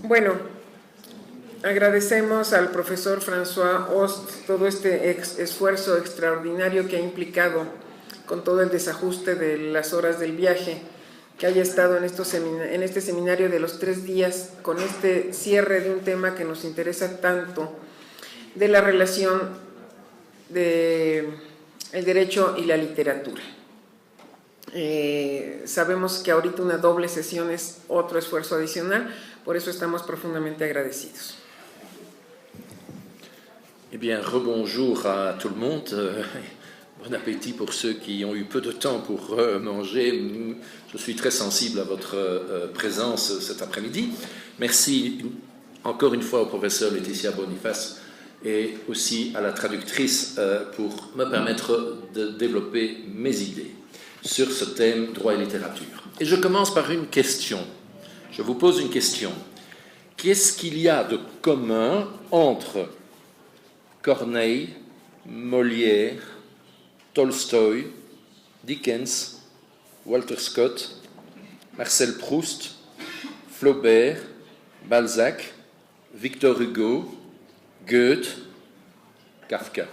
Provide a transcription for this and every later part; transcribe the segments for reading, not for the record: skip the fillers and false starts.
Bueno, agradecemos al profesor François Host todo este esfuerzo extraordinario que ha implicado con todo el desajuste de las horas del viaje, que haya estado en este seminario de los 3 días con este cierre de un tema que nos interesa tanto, de la relación del derecho y la literatura. Sabemos que ahorita una doble sesión es otro esfuerzo adicional, por eso estamos profundamente agradecidos. Eh bien, rebonjour à tout le monde. Bon appétit pour ceux qui ont eu peu de temps pour manger. Je suis très sensible à votre présence cet après-midi. Merci encore une fois au professeur Laetitia Boniface et aussi à la traductrice pour me permettre de développer mes idées sur ce thème droit et littérature. Et je commence par une question. Je vous pose une question. Qu'est-ce qu'il y a de commun entre Corneille, Molière, Tolstoï, Dickens, Walter Scott, Marcel Proust, Flaubert, Balzac, Victor Hugo, Goethe, Kafka?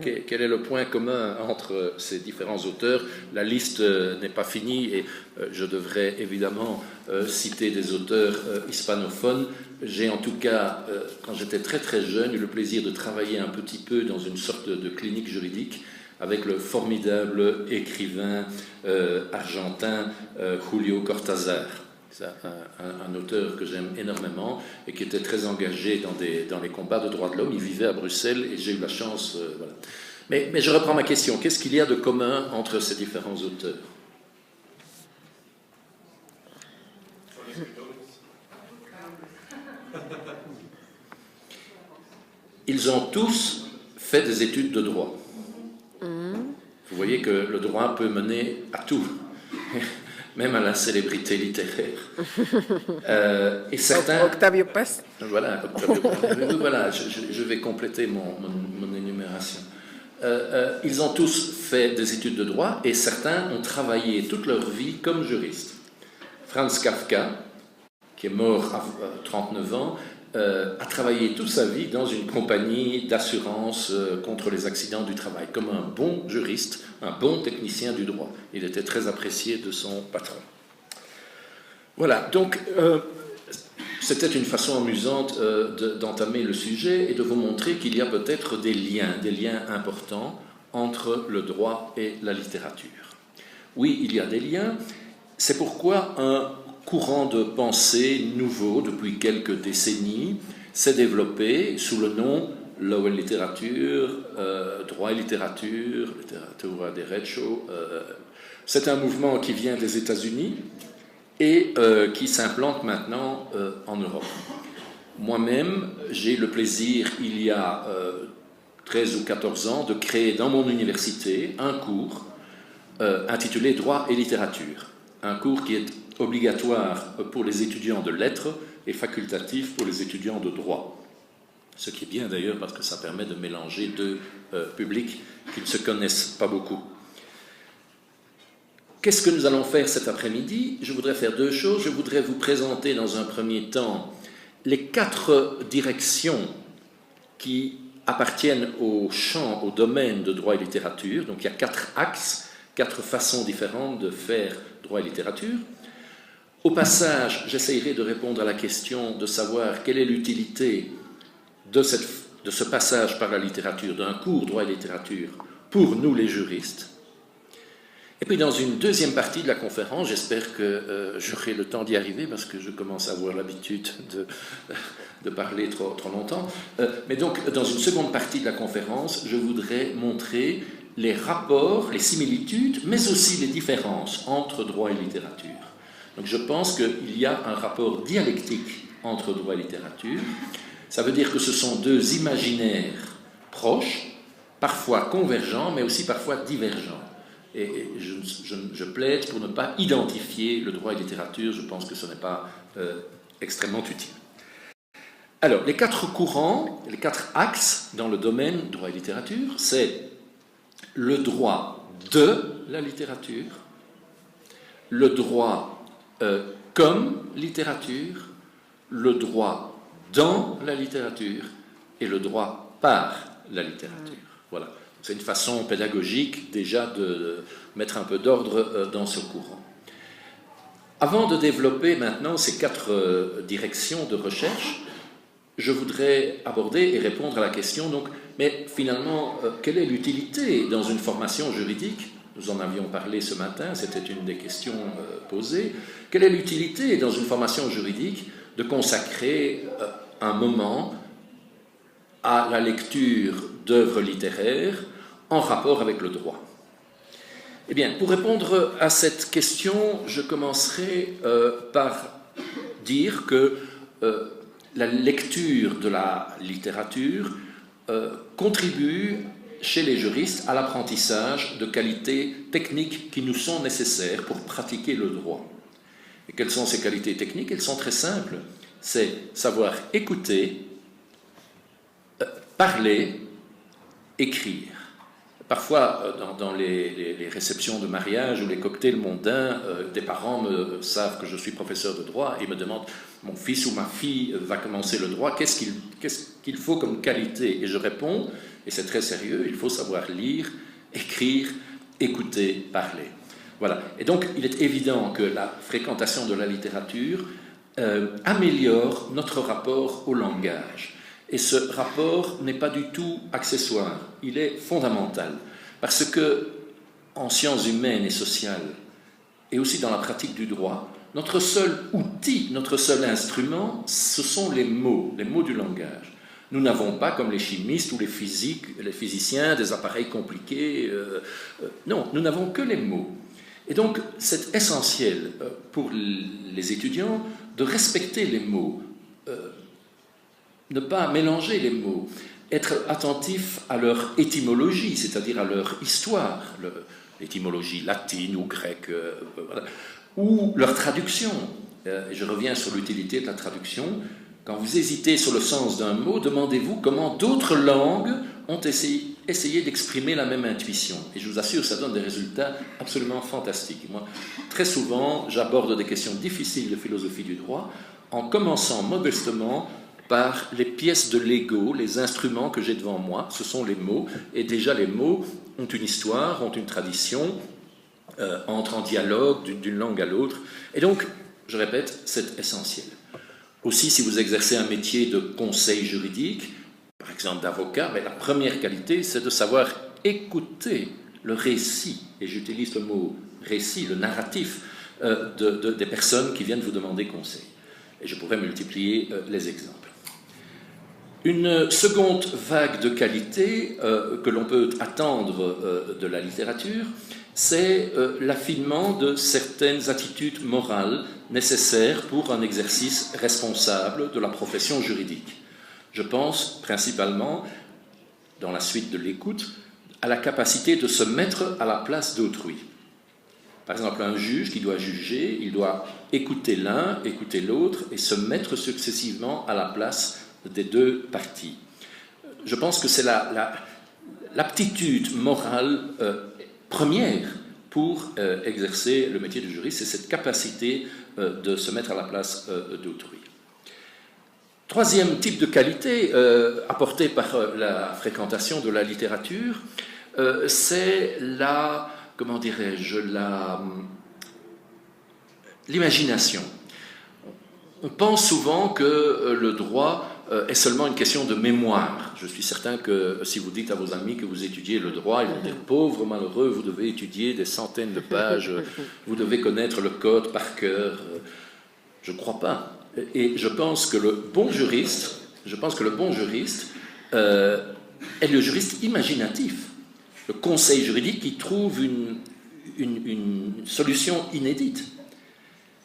Quel est le point commun entre ces différents auteurs? La liste n'est pas finie et je devrais évidemment citer des auteurs hispanophones. J'ai en tout cas, quand j'étais très très jeune, eu le plaisir de travailler un petit peu dans une sorte de clinique juridique avec le formidable écrivain argentin Julio Cortázar. C'est un auteur que j'aime énormément et qui était très engagé dans les combats de droits de l'homme. Il vivait à Bruxelles et j'ai eu la chance... voilà. Mais je reprends ma question. Qu'est-ce qu'il y a de commun entre ces différents auteurs? Ils ont tous fait des études de droit. Vous voyez que le droit peut mener à tout. Même à la célébrité littéraire. Et certains... Octavio Paz. Voilà, Octavio Paz. Voilà, je vais compléter mon énumération. Ils ont tous fait des études de droit et certains ont travaillé toute leur vie comme juristes. Franz Kafka, qui est mort à 39 ans, a travaillé toute sa vie dans une compagnie d'assurance contre les accidents du travail, comme un bon juriste, un bon technicien du droit. Il était très apprécié de son patron. Voilà, donc c'était une façon amusante d'entamer le sujet et de vous montrer qu'il y a peut-être des liens importants entre le droit et la littérature. Oui, il y a des liens, c'est pourquoi un courant de pensée nouveau depuis quelques décennies s'est développé sous le nom Law and Literature, droit et littérature, literatura derecho. C'est un mouvement qui vient des États-Unis et qui s'implante maintenant en Europe. Moi-même, j'ai eu le plaisir, il y a 13 ou 14 ans, de créer dans mon université un cours intitulé Droit et littérature. Un cours qui est obligatoire pour les étudiants de lettres et facultatif pour les étudiants de droit. Ce qui est bien d'ailleurs parce que ça permet de mélanger deux publics qui ne se connaissent pas beaucoup. Qu'est-ce que nous allons faire cet après-midi? Je voudrais faire 2 choses. Je voudrais vous présenter dans un premier temps les 4 directions qui appartiennent au champ, au domaine de droit et littérature. Donc il y a 4 axes, 4 façons différentes de faire droit et littérature. Au passage, j'essayerai de répondre à la question de savoir quelle est l'utilité de ce passage par la littérature, d'un cours droit et littérature, pour nous les juristes. Et puis dans une deuxième partie de la conférence, j'espère que j'aurai le temps d'y arriver parce que je commence à avoir l'habitude de parler trop longtemps. Mais donc dans une seconde partie de la conférence, je voudrais montrer les rapports, les similitudes, mais aussi les différences entre droit et littérature. Donc je pense qu'il y a un rapport dialectique entre droit et littérature. Ça veut dire que ce sont 2 imaginaires proches, parfois convergents, mais aussi parfois divergents. Et je plaide pour ne pas identifier le droit et la littérature, je pense que ce n'est pas extrêmement utile. Alors, les 4 courants, les 4 axes dans le domaine droit et littérature, c'est le droit de la littérature, le droit comme littérature, le droit dans la littérature et le droit par la littérature. Voilà. C'est une façon pédagogique déjà de mettre un peu d'ordre dans ce courant. Avant de développer maintenant ces 4 directions de recherche, je voudrais aborder et répondre à la question, donc, mais finalement, quelle est l'utilité dans une formation juridique? Nous en avions parlé ce matin, c'était une des questions posées. Quelle est l'utilité dans une formation juridique de consacrer un moment à la lecture d'œuvres littéraires en rapport avec le droit? Eh bien, pour répondre à cette question, je commencerai par dire que la lecture de la littérature contribue chez les juristes à l'apprentissage de qualités techniques qui nous sont nécessaires pour pratiquer le droit. Et quelles sont ces qualités techniques? Elles sont très simples. C'est savoir écouter, parler, écrire. Parfois, dans les réceptions de mariage ou les cocktails mondains, des parents savent que je suis professeur de droit et me demandent « Mon fils ou ma fille va commencer le droit, qu'est-ce qu'il faut comme qualité ?» Et je réponds, et c'est très sérieux, il faut savoir lire, écrire, écouter, parler. Voilà. Et donc, il est évident que la fréquentation de la littérature améliore notre rapport au langage. Et ce rapport n'est pas du tout accessoire, il est fondamental. Parce que, en sciences humaines et sociales, et aussi dans la pratique du droit, notre seul outil, notre seul instrument, ce sont les mots du langage. Nous n'avons pas, comme les chimistes ou les physiciens, des appareils compliqués. Non, nous n'avons que les mots. Et donc, c'est essentiel pour les étudiants de respecter les mots, ne pas mélanger les mots, être attentif à leur étymologie, c'est-à-dire à leur histoire, l'étymologie latine ou grecque, voilà, ou leur traduction. Je reviens sur l'utilité de la traduction. Quand vous hésitez sur le sens d'un mot, demandez-vous comment d'autres langues ont essayé d'exprimer la même intuition. Et je vous assure, ça donne des résultats absolument fantastiques. Moi, très souvent, j'aborde des questions difficiles de philosophie du droit en commençant modestement par les pièces de Lego, les instruments que j'ai devant moi, ce sont les mots, et déjà les mots ont une histoire, ont une tradition, entrent en dialogue d'une langue à l'autre, et donc, je répète, c'est essentiel. Aussi, si vous exercez un métier de conseil juridique, par exemple d'avocat, la première qualité, c'est de savoir écouter le récit, et j'utilise le mot récit, le narratif, des personnes qui viennent vous demander conseil. Et je pourrais multiplier les exemples. Une seconde vague de qualité que l'on peut attendre de la littérature, c'est l'affinement de certaines attitudes morales nécessaires pour un exercice responsable de la profession juridique. Je pense principalement, dans la suite de l'écoute, à la capacité de se mettre à la place d'autrui. Par exemple, un juge qui doit juger, il doit écouter l'un, écouter l'autre et se mettre successivement à la place des deux parties. Je pense que c'est l'aptitude morale première pour exercer le métier de juriste, c'est cette capacité de se mettre à la place d'autrui. Troisième type de qualité apportée par la fréquentation de la littérature, c'est l'imagination. On pense souvent que le droit est seulement une question de mémoire. Je suis certain que si vous dites à vos amis que vous étudiez le droit, ils vont dire « pauvre malheureux, vous devez étudier des centaines de pages, vous devez connaître le code par cœur ». Je ne crois pas. Et je pense que le bon juriste est le juriste imaginatif, le conseil juridique qui trouve une solution inédite.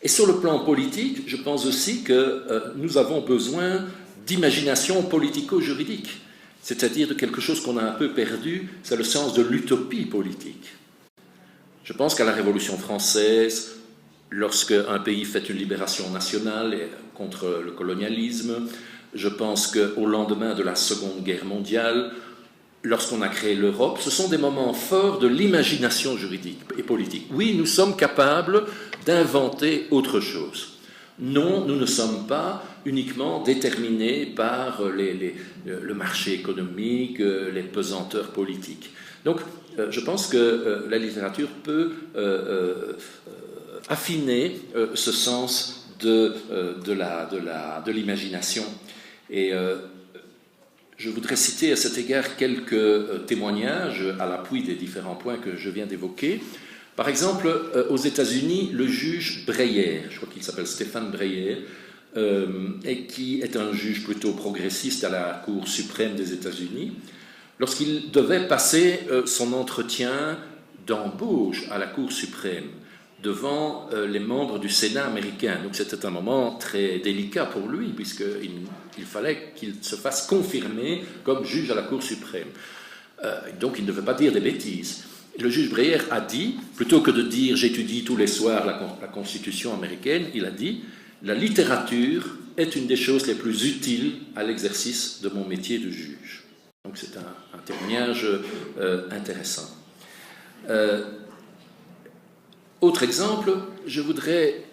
Et sur le plan politique, je pense aussi que nous avons besoin d'imagination politico-juridique, c'est-à-dire de quelque chose qu'on a un peu perdu, c'est le sens de l'utopie politique. Je pense qu'à la Révolution française, lorsqu'un pays fait une libération nationale contre le colonialisme, je pense qu'au lendemain de la Seconde Guerre mondiale, lorsqu'on a créé l'Europe, ce sont des moments forts de l'imagination juridique et politique. Oui, nous sommes capables d'inventer autre chose. non, nous ne sommes pas uniquement déterminés par le marché économique, les pesanteurs politiques. Donc, je pense que la littérature peut affiner ce sens de l'imagination. Et je voudrais citer à cet égard quelques témoignages à l'appui des différents points que je viens d'évoquer. Par exemple, aux États-Unis, le juge Breyer, je crois qu'il s'appelle Stephen Breyer, et qui est un juge plutôt progressiste à la Cour suprême des États-Unis, lorsqu'il devait passer son entretien d'embauche à la Cour suprême devant les membres du Sénat américain. Donc c'était un moment très délicat pour lui, puisqu'il fallait qu'il se fasse confirmer comme juge à la Cour suprême. Donc il ne devait pas dire des bêtises. Et le juge Breyer a dit, plutôt que de dire « j'étudie tous les soirs la Constitution américaine », il a dit « la littérature est une des choses les plus utiles à l'exercice de mon métier de juge ». Donc c'est un témoignage intéressant. Autre exemple, je voudrais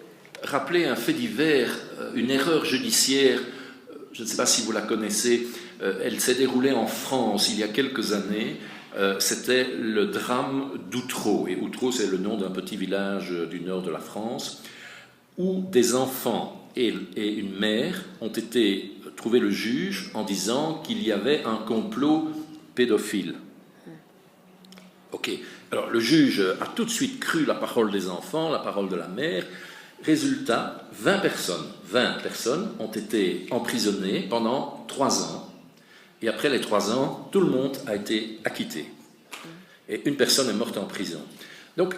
rappeler un fait divers, une erreur judiciaire, je ne sais pas si vous la connaissez, elle s'est déroulée en France il y a quelques années. C'était le drame d'Outreau, et Outreau c'est le nom d'un petit village du nord de la France, où des enfants et une mère ont été trouver le juge en disant qu'il y avait un complot pédophile. Ok, alors le juge a tout de suite cru la parole des enfants, la parole de la mère. Résultat, 20 personnes ont été emprisonnées pendant 3 ans. Et après les 3 ans, tout le monde a été acquitté. Et une personne est morte en prison. Donc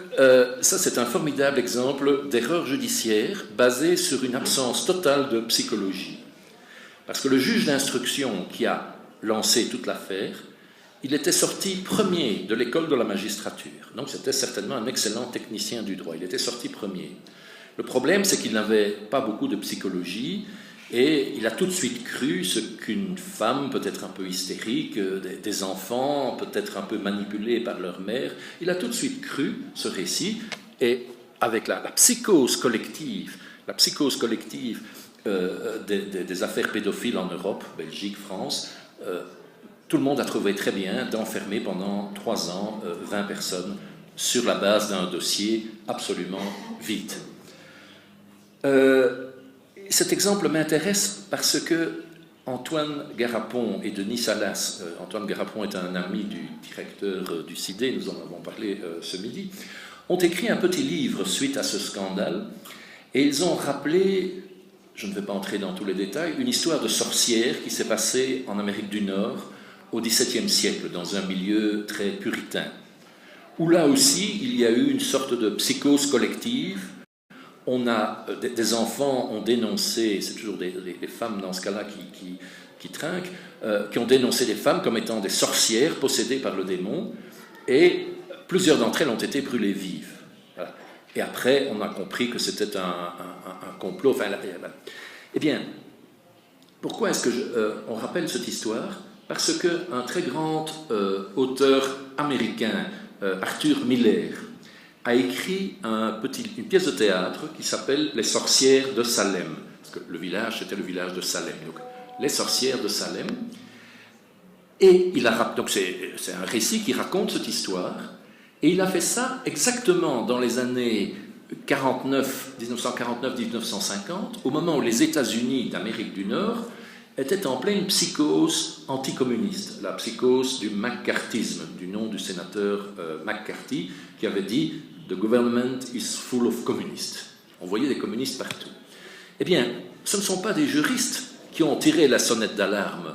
ça, c'est un formidable exemple d'erreur judiciaire basée sur une absence totale de psychologie. Parce que le juge d'instruction qui a lancé toute l'affaire, il était sorti premier de l'école de la magistrature. Donc c'était certainement un excellent technicien du droit. Il était sorti premier. Le problème, c'est qu'il n'avait pas beaucoup de psychologie. Et il a tout de suite cru ce qu'une femme, peut-être un peu hystérique, des enfants, peut-être un peu manipulés par leur mère, il a tout de suite cru ce récit, et avec la psychose collective des affaires pédophiles en Europe, Belgique, France, tout le monde a trouvé très bien d'enfermer pendant 3 ans 20 personnes sur la base d'un dossier absolument vide. Cet exemple m'intéresse parce que Antoine Garapon et Denis Salas, Antoine Garapon est un ami du directeur du CIDE, nous en avons parlé ce midi, ont écrit un petit livre suite à ce scandale, et ils ont rappelé, je ne vais pas entrer dans tous les détails, une histoire de sorcière qui s'est passée en Amérique du Nord au XVIIe siècle, dans un milieu très puritain, où là aussi il y a eu une sorte de psychose collective. On a, des enfants ont dénoncé, c'est toujours les femmes dans ce cas-là qui trinquent, qui ont dénoncé des femmes comme étant des sorcières possédées par le démon, et plusieurs d'entre elles ont été brûlées vives. Voilà. Et après, on a compris que c'était un complot. Enfin, eh bien, pourquoi est-ce qu'on rappelle cette histoire? Parce qu'un très grand auteur américain, Arthur Miller, a écrit une pièce de théâtre qui s'appelle « Les sorcières de Salem ». Parce que le village, c'était le village de Salem. Donc, les sorcières de Salem. Et donc c'est un récit qui raconte cette histoire. Et il a fait ça exactement dans les années 1949-1950, au moment où les États-Unis d'Amérique du Nord étaient en pleine psychose anticommuniste, la psychose du McCarthyisme, du nom du sénateur McCarthy, qui avait dit « The government is full of communists ». On voyait des communistes partout. Eh bien, ce ne sont pas des juristes qui ont tiré la sonnette d'alarme,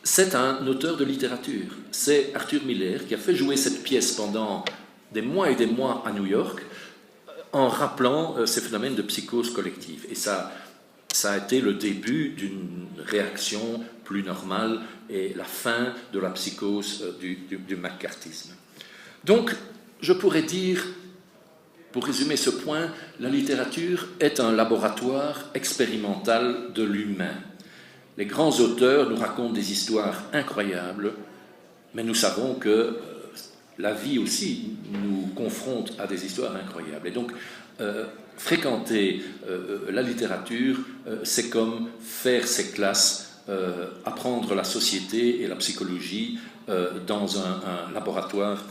c'est un auteur de littérature. C'est Arthur Miller qui a fait jouer cette pièce pendant des mois et des mois à New York, en rappelant ces phénomènes de psychose collective. Et ça a été le début d'une réaction plus normale et la fin de la psychose du McCarthyisme. Donc, je pourrais dire, pour résumer ce point, la littérature est un laboratoire expérimental de l'humain. Les grands auteurs nous racontent des histoires incroyables, mais nous savons que la vie aussi nous confronte à des histoires incroyables. Et donc, fréquenter la littérature, c'est comme faire ses classes, apprendre la société et la psychologie dans un laboratoire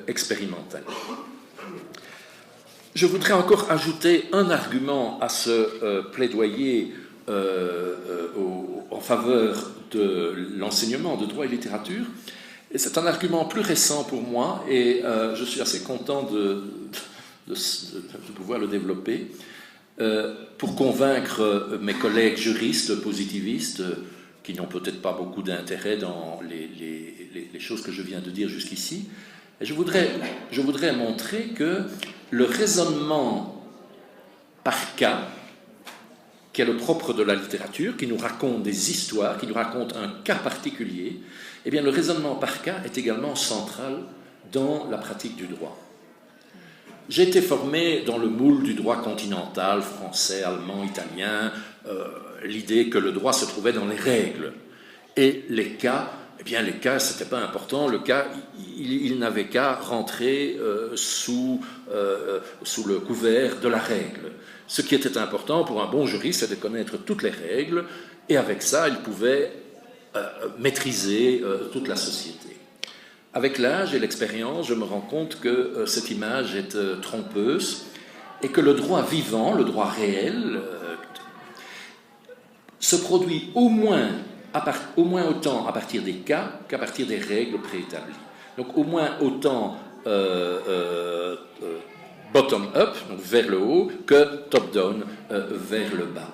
expérimental. Je voudrais encore ajouter un argument à ce plaidoyer en faveur de l'enseignement de droit et littérature. Et c'est un argument plus récent pour moi et je suis assez content de pouvoir le développer pour convaincre mes collègues juristes positivistes qui n'ont peut-être pas beaucoup d'intérêt dans les choses que je viens de dire jusqu'ici. Et je voudrais montrer que le raisonnement par cas, qui est le propre de la littérature, qui nous raconte des histoires, qui nous raconte un cas particulier, eh bien le raisonnement par cas est également central dans la pratique du droit. J'ai été formé dans le moule du droit continental, français, allemand, italien, l'idée que le droit se trouvait dans les règles. Et les cas, eh bien les cas, ce n'était pas important, le cas, il n'avait qu'à rentrer sous le couvert de la règle. Ce qui était important pour un bon juriste, c'est de connaître toutes les règles, et avec ça, il pouvait maîtriser toute la société. Avec l'âge et l'expérience, je me rends compte que cette image est trompeuse et que le droit vivant, le droit réel, se produit au moins autant à partir des cas qu'à partir des règles préétablies. Donc au moins autant bottom-up, donc vers le haut, que top-down, vers le bas.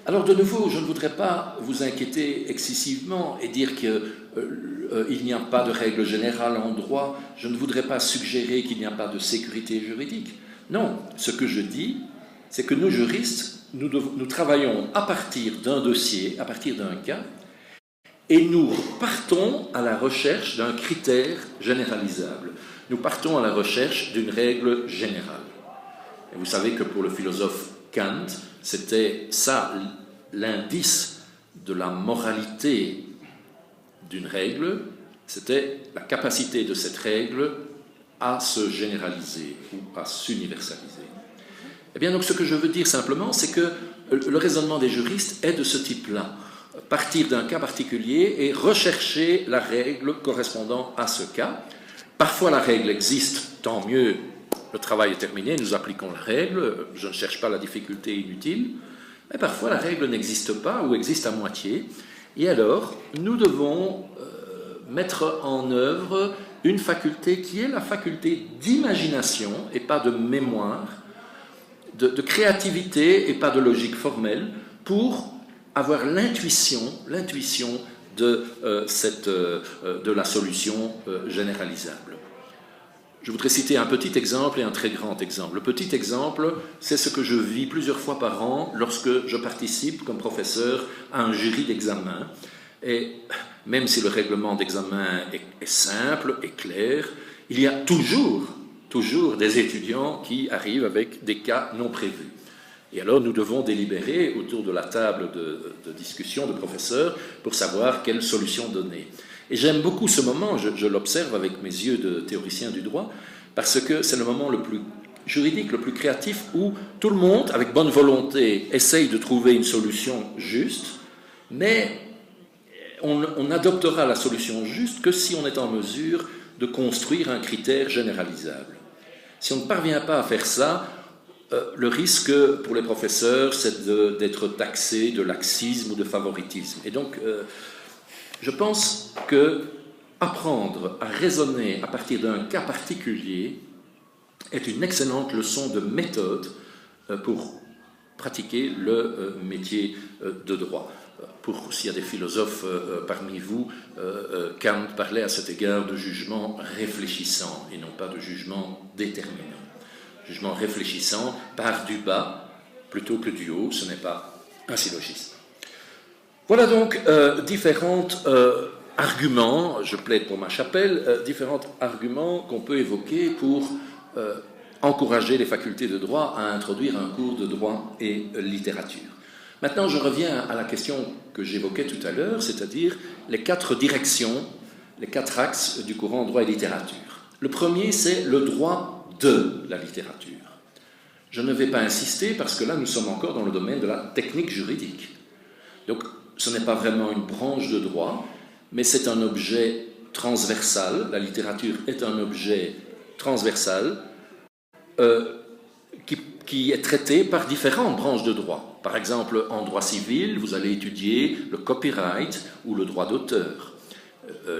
Alors de nouveau, je ne voudrais pas vous inquiéter excessivement et dire qu'il n'y a pas de règle générale en droit. Je ne voudrais pas suggérer qu'il n'y a pas de sécurité juridique. Non, ce que je dis, c'est que nous juristes, nous travaillons à partir d'un dossier, à partir d'un cas, et nous partons à la recherche d'un critère généralisable. Nous partons à la recherche d'une règle générale. Et vous savez que pour le philosophe Kant, c'était ça l'indice de la moralité d'une règle, c'était la capacité de cette règle à se généraliser ou à s'universaliser. Eh bien, donc, ce que je veux dire simplement, c'est que le raisonnement des juristes est de ce type-là. Partir d'un cas particulier et rechercher la règle correspondant à ce cas. Parfois, la règle existe, tant mieux, le travail est terminé, nous appliquons la règle, je ne cherche pas la difficulté inutile, mais parfois la règle n'existe pas ou existe à moitié, et alors nous devons mettre en œuvre une faculté qui est la faculté d'imagination et pas de mémoire, de créativité et pas de logique formelle, pour avoir l'intuition de la solution généralisable. Je voudrais citer un petit exemple et un très grand exemple. Le petit exemple, c'est ce que je vis plusieurs fois par an lorsque je participe comme professeur à un jury d'examen. Et même si le règlement d'examen est simple et clair, il y a toujours des étudiants qui arrivent avec des cas non prévus. Et alors nous devons délibérer autour de la table de discussion de professeurs pour savoir quelle solution donner. Et j'aime beaucoup ce moment, je l'observe avec mes yeux de théoricien du droit, parce que c'est le moment le plus juridique, le plus créatif, où tout le monde, avec bonne volonté, essaye de trouver une solution juste, mais on adoptera la solution juste que si on est en mesure de construire un critère généralisable. Si on ne parvient pas à faire ça, le risque pour les professeurs, c'est d'être taxé de laxisme ou de favoritisme. Et donc, je pense que apprendre à raisonner à partir d'un cas particulier est une excellente leçon de méthode pour pratiquer le métier de droit. S'il y a des philosophes parmi vous, Kant parlait à cet égard de jugement réfléchissant et non pas de jugement déterminant. Jugement réfléchissant part du bas plutôt que du haut, ce n'est pas un syllogisme. Voilà donc différents arguments, je plaide pour ma chapelle, différents arguments qu'on peut évoquer pour encourager les facultés de droit à introduire un cours de droit et littérature. Maintenant, je reviens à la question que j'évoquais tout à l'heure, c'est-à-dire les 4 directions, les 4 axes du courant droit et littérature. Le premier, c'est le droit de la littérature. je ne vais pas insister parce que là, nous sommes encore dans le domaine de la technique juridique. Donc, ce n'est pas vraiment une branche de droit, mais c'est un objet transversal. La littérature est un objet transversal qui est traité par différentes branches de droit. Par exemple, en droit civil, vous allez étudier le copyright ou le droit d'auteur,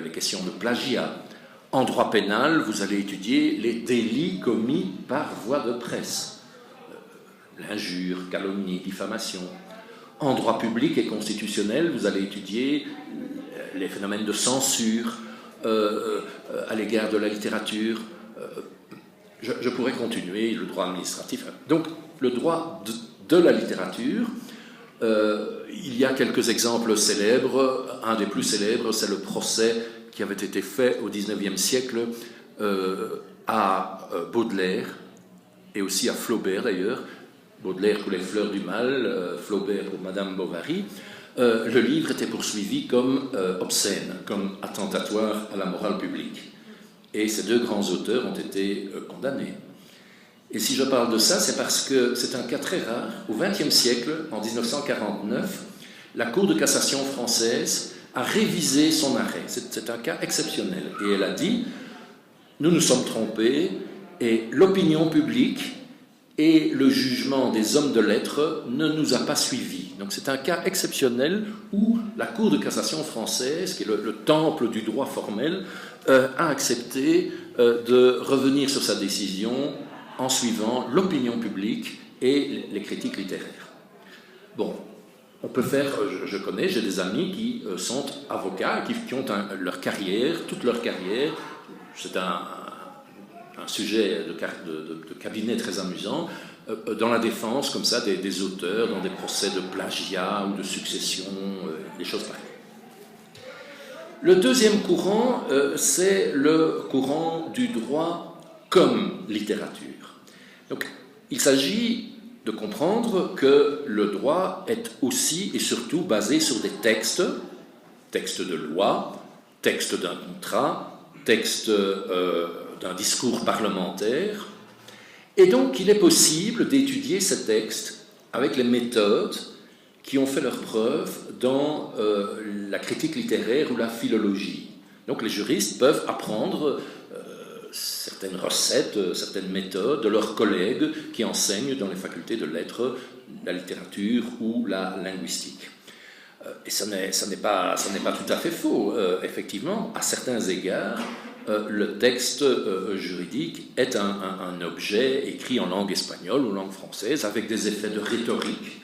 les questions de plagiat. En droit pénal, vous allez étudier les délits commis par voie de presse, l'injure, calomnie, diffamation. En droit public et constitutionnel, vous allez étudier les phénomènes de censure à l'égard de la littérature. Je pourrais continuer, le droit administratif. Donc, le droit de la littérature, il y a quelques exemples célèbres. Un des plus célèbres, c'est le procès qui avait été fait au XIXe siècle à Baudelaire et aussi à Flaubert d'ailleurs. Baudelaire pour les fleurs du mal, Flaubert pour Madame Bovary. Le livre était poursuivi comme obscène, comme attentatoire à la morale publique. Et ces deux grands auteurs ont été condamnés. Et si je parle de ça, c'est parce que c'est un cas très rare. Au XXe siècle, en 1949, la Cour de cassation française a révisé son arrêt. C'est un cas exceptionnel. Et elle a dit, nous nous sommes trompés et l'opinion publique et le jugement des hommes de lettres ne nous a pas suivis. Donc c'est un cas exceptionnel où la Cour de cassation française, qui est le temple du droit formel, a accepté de revenir sur sa décision en suivant l'opinion publique et les critiques littéraires. Bon, on peut faire, j'ai des amis qui sont avocats, qui ont leur carrière, toute leur carrière, c'est un sujet de cabinet très amusant, dans la défense, comme ça, des auteurs, dans des procès de plagiat ou de succession, des choses pareilles. Le deuxième courant, c'est le courant du droit comme littérature. Donc, il s'agit de comprendre que le droit est aussi et surtout basé sur des textes, textes de loi, textes d'un contrat, textes d'un discours parlementaire, et donc il est possible d'étudier ces textes avec les méthodes qui ont fait leur preuve dans la critique littéraire ou la philologie. Donc les juristes peuvent apprendre certaines recettes, certaines méthodes de leurs collègues qui enseignent dans les facultés de lettres, la littérature ou la linguistique. Et ça n'est pas tout à fait faux. Effectivement, à certains égards, le texte juridique est un objet écrit en langue espagnole ou langue française avec des effets de rhétorique.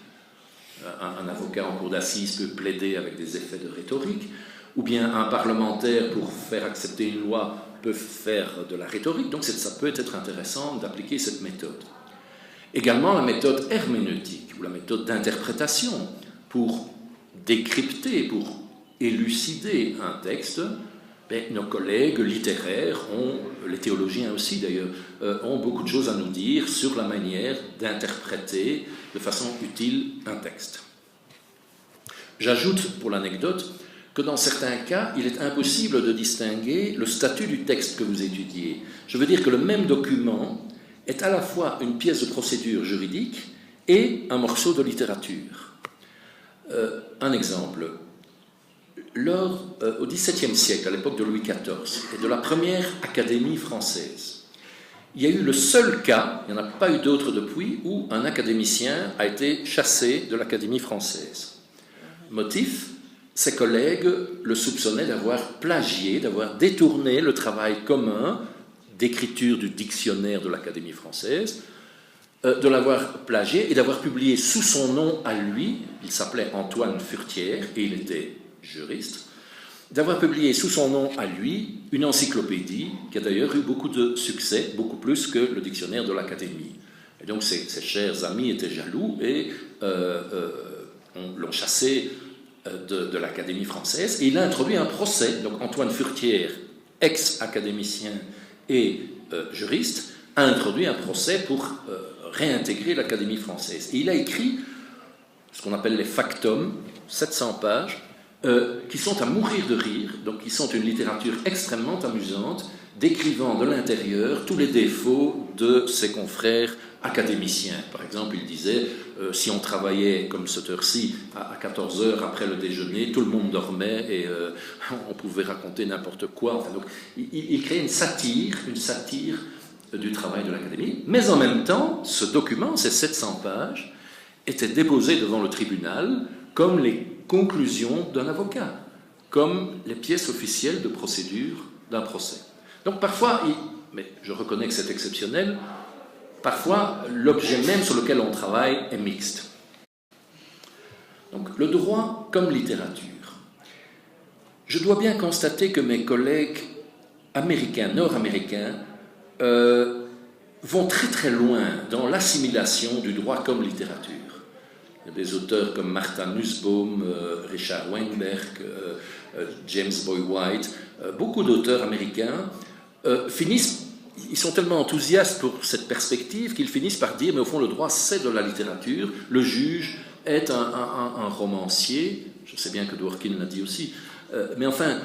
Un avocat en cour d'assises peut plaider avec des effets de rhétorique, ou bien un parlementaire, pour faire accepter une loi, peut faire de la rhétorique. Donc ça peut être intéressant d'appliquer cette méthode. Également la méthode herméneutique, ou la méthode d'interprétation, pour décrypter, pour élucider un texte. Nos collègues littéraires, les théologiens aussi d'ailleurs, ont beaucoup de choses à nous dire sur la manière d'interpréter de façon utile un texte. J'ajoute pour l'anecdote que dans certains cas, il est impossible de distinguer le statut du texte que vous étudiez. Je veux dire que le même document est à la fois une pièce de procédure juridique et un morceau de littérature. Un exemple. Au XVIIe siècle, à l'époque de Louis XIV, et de la première Académie française, il y a eu le seul cas, il n'y en a pas eu d'autres depuis, où un académicien a été chassé de l'Académie française. Motif, ses collègues le soupçonnaient d'avoir plagié, d'avoir détourné le travail commun d'écriture du dictionnaire de l'Académie française, de l'avoir plagié et d'avoir publié sous son nom à lui, il s'appelait Antoine Furetière et il était juriste, d'avoir publié sous son nom à lui une encyclopédie qui a d'ailleurs eu beaucoup de succès, beaucoup plus que le dictionnaire de l'Académie. Et donc ses chers amis étaient jaloux et l'ont chassé de l'Académie française et il a introduit un procès. Donc Antoine Furetière, ex-académicien et juriste, a introduit un procès pour réintégrer l'Académie française. Et il a écrit ce qu'on appelle les factums, 700 pages, qui sont à mourir de rire, donc qui sont une littérature extrêmement amusante, décrivant de l'intérieur tous les défauts de ses confrères académiciens. Par exemple, il disait, si on travaillait comme cette heure-ci, à 14 heures après le déjeuner, tout le monde dormait et on pouvait raconter n'importe quoi. Enfin, donc, il créait une satire du travail de l'Académie, mais en même temps, ce document, ces 700 pages, était déposé devant le tribunal comme les conclusions d'un avocat, comme les pièces officielles de procédure d'un procès. Donc parfois, mais je reconnais que c'est exceptionnel, parfois l'objet même sur lequel on travaille est mixte. Donc le droit comme littérature. Je dois bien constater que mes collègues américains, nord-américains, vont très très loin dans l'assimilation du droit comme littérature. Il y a des auteurs comme Martha Nussbaum, Richard Weinberg, James Boy White, beaucoup d'auteurs américains ils sont tellement enthousiastes pour cette perspective qu'ils finissent par dire, mais au fond le droit c'est de la littérature, le juge est un romancier, je sais bien que Dworkin l'a dit aussi, mais enfin,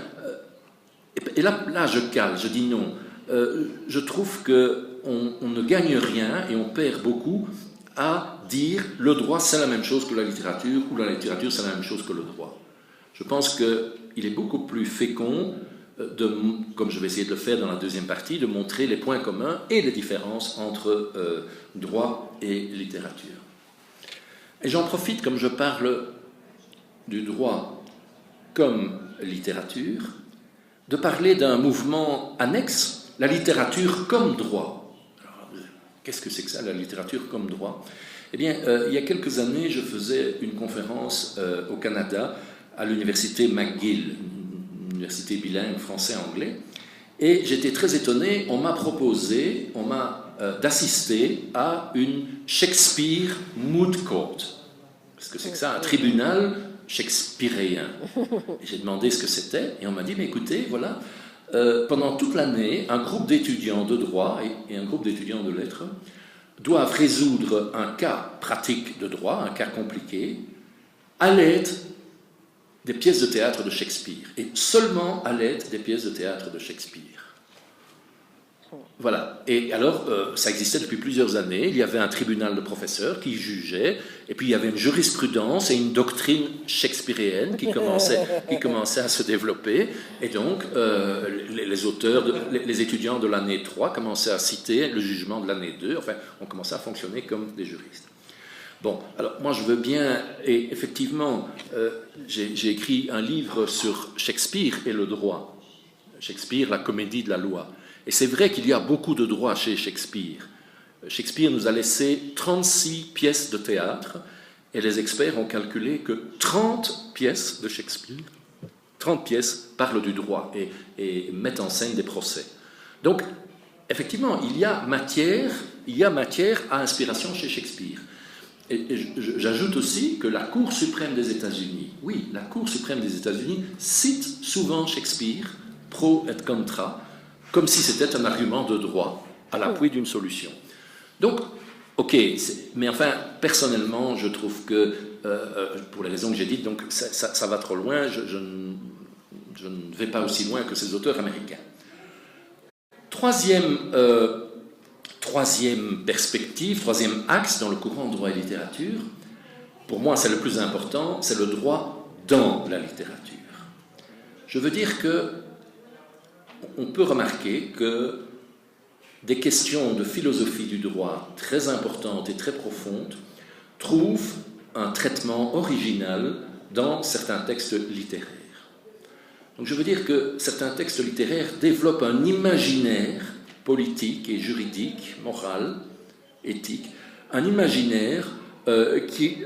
et là je cale, je dis non. Je trouve qu'on ne gagne rien et on perd beaucoup à dire le droit c'est la même chose que la littérature ou la littérature c'est la même chose que le droit. Je pense qu'il est beaucoup plus fécond, comme je vais essayer de le faire dans la deuxième partie, de montrer les points communs et les différences entre droit et littérature. Et j'en profite, comme je parle du droit comme littérature, de parler d'un mouvement annexe, la littérature comme droit. Alors, qu'est-ce que c'est que ça, la littérature comme droit ? Eh bien, il y a quelques années, je faisais une conférence au Canada, à l'université McGill, une université bilingue français-anglais, et j'étais très étonné, on m'a proposé d'assister à une Shakespeare Moot Court. Qu'est-ce que c'est que ça ? Un tribunal shakespearien. J'ai demandé ce que c'était, et on m'a dit, mais écoutez, voilà, pendant toute l'année, un groupe d'étudiants de droit et un groupe d'étudiants de lettres doivent résoudre un cas pratique de droit, un cas compliqué, à l'aide des pièces de théâtre de Shakespeare, et seulement à l'aide des pièces de théâtre de Shakespeare. Voilà. Et alors, ça existait depuis plusieurs années. Il y avait un tribunal de professeurs qui jugeait, et puis il y avait une jurisprudence et une doctrine shakespearienne qui commençait à se développer. Et donc, les étudiants de l'année 3 commençaient à citer le jugement de l'année 2. Enfin, on commençait à fonctionner comme des juristes. Bon, alors moi je veux bien, et effectivement, j'ai écrit un livre sur Shakespeare et le droit. Shakespeare, la comédie de la loi. Et c'est vrai qu'il y a beaucoup de droit chez Shakespeare. Shakespeare nous a laissé 36 pièces de théâtre, et les experts ont calculé que 30 pièces de Shakespeare, 30 pièces parlent du droit et mettent en scène des procès. Donc, effectivement, il y a matière à inspiration chez Shakespeare. Et j'ajoute aussi que la Cour suprême des États-Unis, oui, la Cour suprême des États-Unis cite souvent Shakespeare, pro et contra, comme si c'était un argument de droit à l'appui d'une solution. Donc, ok, mais enfin, personnellement, je trouve que, pour les raisons que j'ai dites, donc ça va trop loin, je ne vais pas aussi loin que ces auteurs américains. Troisième perspective, troisième axe dans le courant droit et littérature, pour moi c'est le plus important, c'est le droit dans la littérature. Je veux dire qu'on peut remarquer que des questions de philosophie du droit très importantes et très profondes trouvent un traitement original dans certains textes littéraires. Donc je veux dire que certains textes littéraires développent un imaginaire politique et juridique, moral, éthique, un imaginaire qui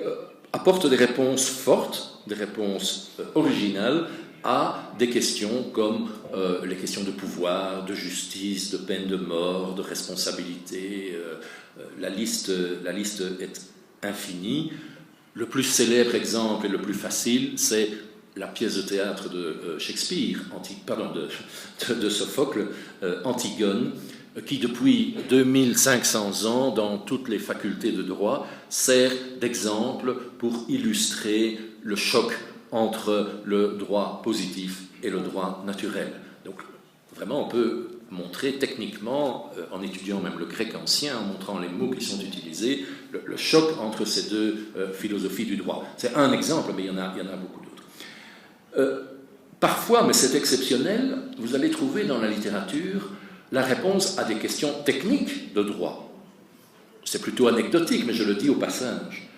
apporte des réponses fortes, des réponses originales à des questions comme les questions de pouvoir, de justice, de peine de mort, de responsabilité. La liste est infinie. Le plus célèbre exemple et le plus facile, c'est la pièce de théâtre de Shakespeare, de Sophocle, Antigone, qui depuis 2500 ans, dans toutes les facultés de droit, sert d'exemple pour illustrer le choc entre le droit positif et le droit naturel. Donc, vraiment, on peut montrer techniquement, en étudiant même le grec ancien, en montrant les mots qui sont utilisés, le choc entre ces deux philosophies du droit. C'est un exemple, mais il y en a beaucoup d'autres. Parfois, mais c'est exceptionnel, vous allez trouver dans la littérature la réponse à des questions techniques de droit. C'est plutôt anecdotique, mais je le dis au passage.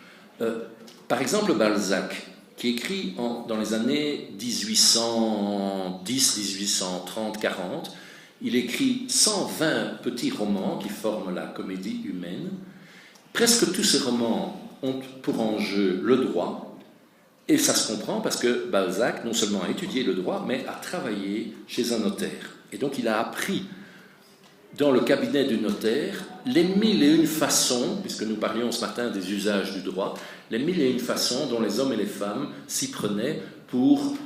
Par exemple, Balzac, qui écrit dans les années 1810, 1830, 40, il écrit 120 petits romans qui forment la comédie humaine. Presque tous ces romans ont pour enjeu le droit, et ça se comprend parce que Balzac non seulement a étudié le droit, mais a travaillé chez un notaire. Et donc il a appris dans le cabinet du notaire les 1001 façons, puisque nous parlions ce matin des usages du droit, les 1001 façons dont les hommes et les femmes s'y prenaient pour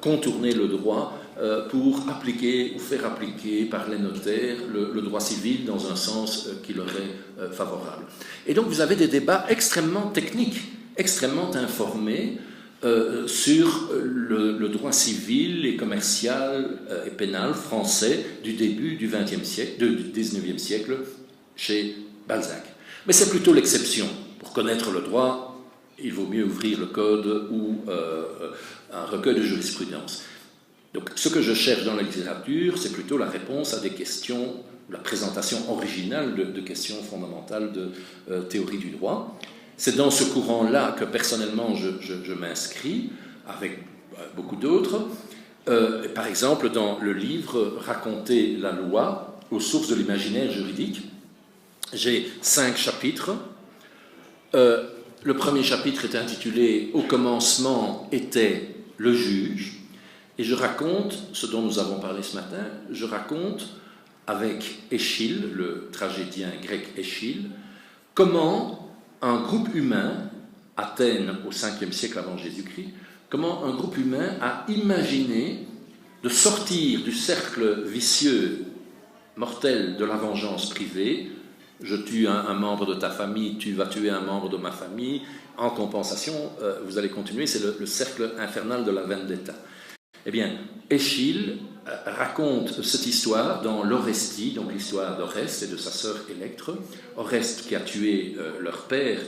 contourner le droit, pour appliquer ou faire appliquer par les notaires le droit civil dans un sens qui leur est favorable. Et donc vous avez des débats extrêmement techniques, extrêmement informés sur le droit civil et commercial et pénal français du début du XIXe siècle chez Balzac. Mais c'est plutôt l'exception. Pour connaître le droit, il vaut mieux ouvrir le code ou un recueil de jurisprudence. Donc ce que je cherche dans la littérature, c'est plutôt la réponse à des questions, la présentation originale de questions fondamentales de théorie du droit. C'est dans ce courant-là que personnellement je m'inscris, avec beaucoup d'autres. Par exemple, dans le livre « Raconter la loi aux sources de l'imaginaire juridique », j'ai 5 chapitres. Le premier chapitre est intitulé « Au commencement était le juge », et je raconte ce dont nous avons parlé ce matin. Je raconte avec Échille, le tragédien grec Échille, comment un groupe humain, Athènes au 5e siècle avant Jésus-Christ, comment un groupe humain a imaginé de sortir du cercle vicieux, mortel de la vengeance privée. Je tue un membre de ta famille, tu vas tuer un membre de ma famille. En compensation, vous allez continuer, c'est le cercle infernal de la vendetta. Eh bien, Échille raconte cette histoire dans l'Orestie, donc l'histoire d'Oreste et de sa sœur Électre. Oreste qui a tué leur père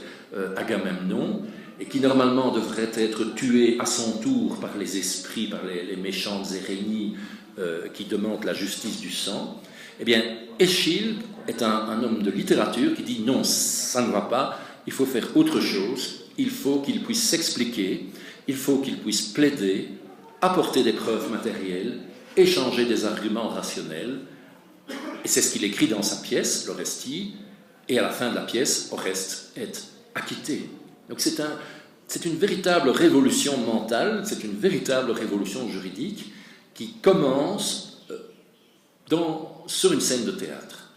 Agamemnon et qui normalement devrait être tué à son tour par les esprits, par les méchantes Érénies qui demandent la justice du sang. Eh bien, Échille est un homme de littérature qui dit non, ça ne va pas, il faut faire autre chose, il faut qu'il puisse s'expliquer, il faut qu'il puisse plaider, apporter des preuves matérielles, échanger des arguments rationnels. Et c'est ce qu'il écrit dans sa pièce, l'Orestie, et à la fin de la pièce, Oreste est acquitté. Donc c'est une véritable révolution mentale, c'est une véritable révolution juridique qui commence sur une scène de théâtre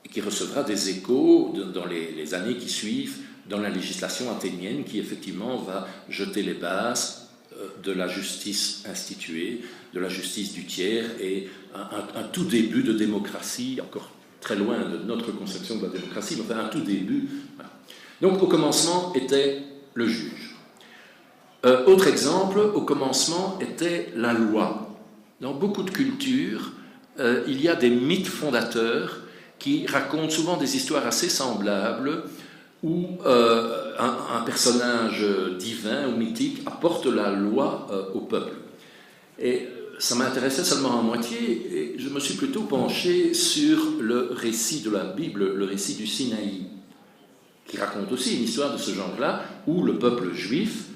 et qui recevra des échos dans les années qui suivent dans la législation athénienne qui effectivement va jeter les bases de la justice instituée, de la justice du tiers et un tout début de démocratie, encore très loin de notre conception de la démocratie, mais enfin un tout début. Voilà. Donc au commencement était le juge. Autre exemple, au commencement était la loi. Dans beaucoup de cultures, il y a des mythes fondateurs qui racontent souvent des histoires assez semblables où un personnage divin ou mythique apporte la loi au peuple. Et ça m'intéressait seulement à moitié, et je me suis plutôt penché sur le récit de la Bible, le récit du Sinaï, qui raconte aussi une histoire de ce genre-là, où le peuple juif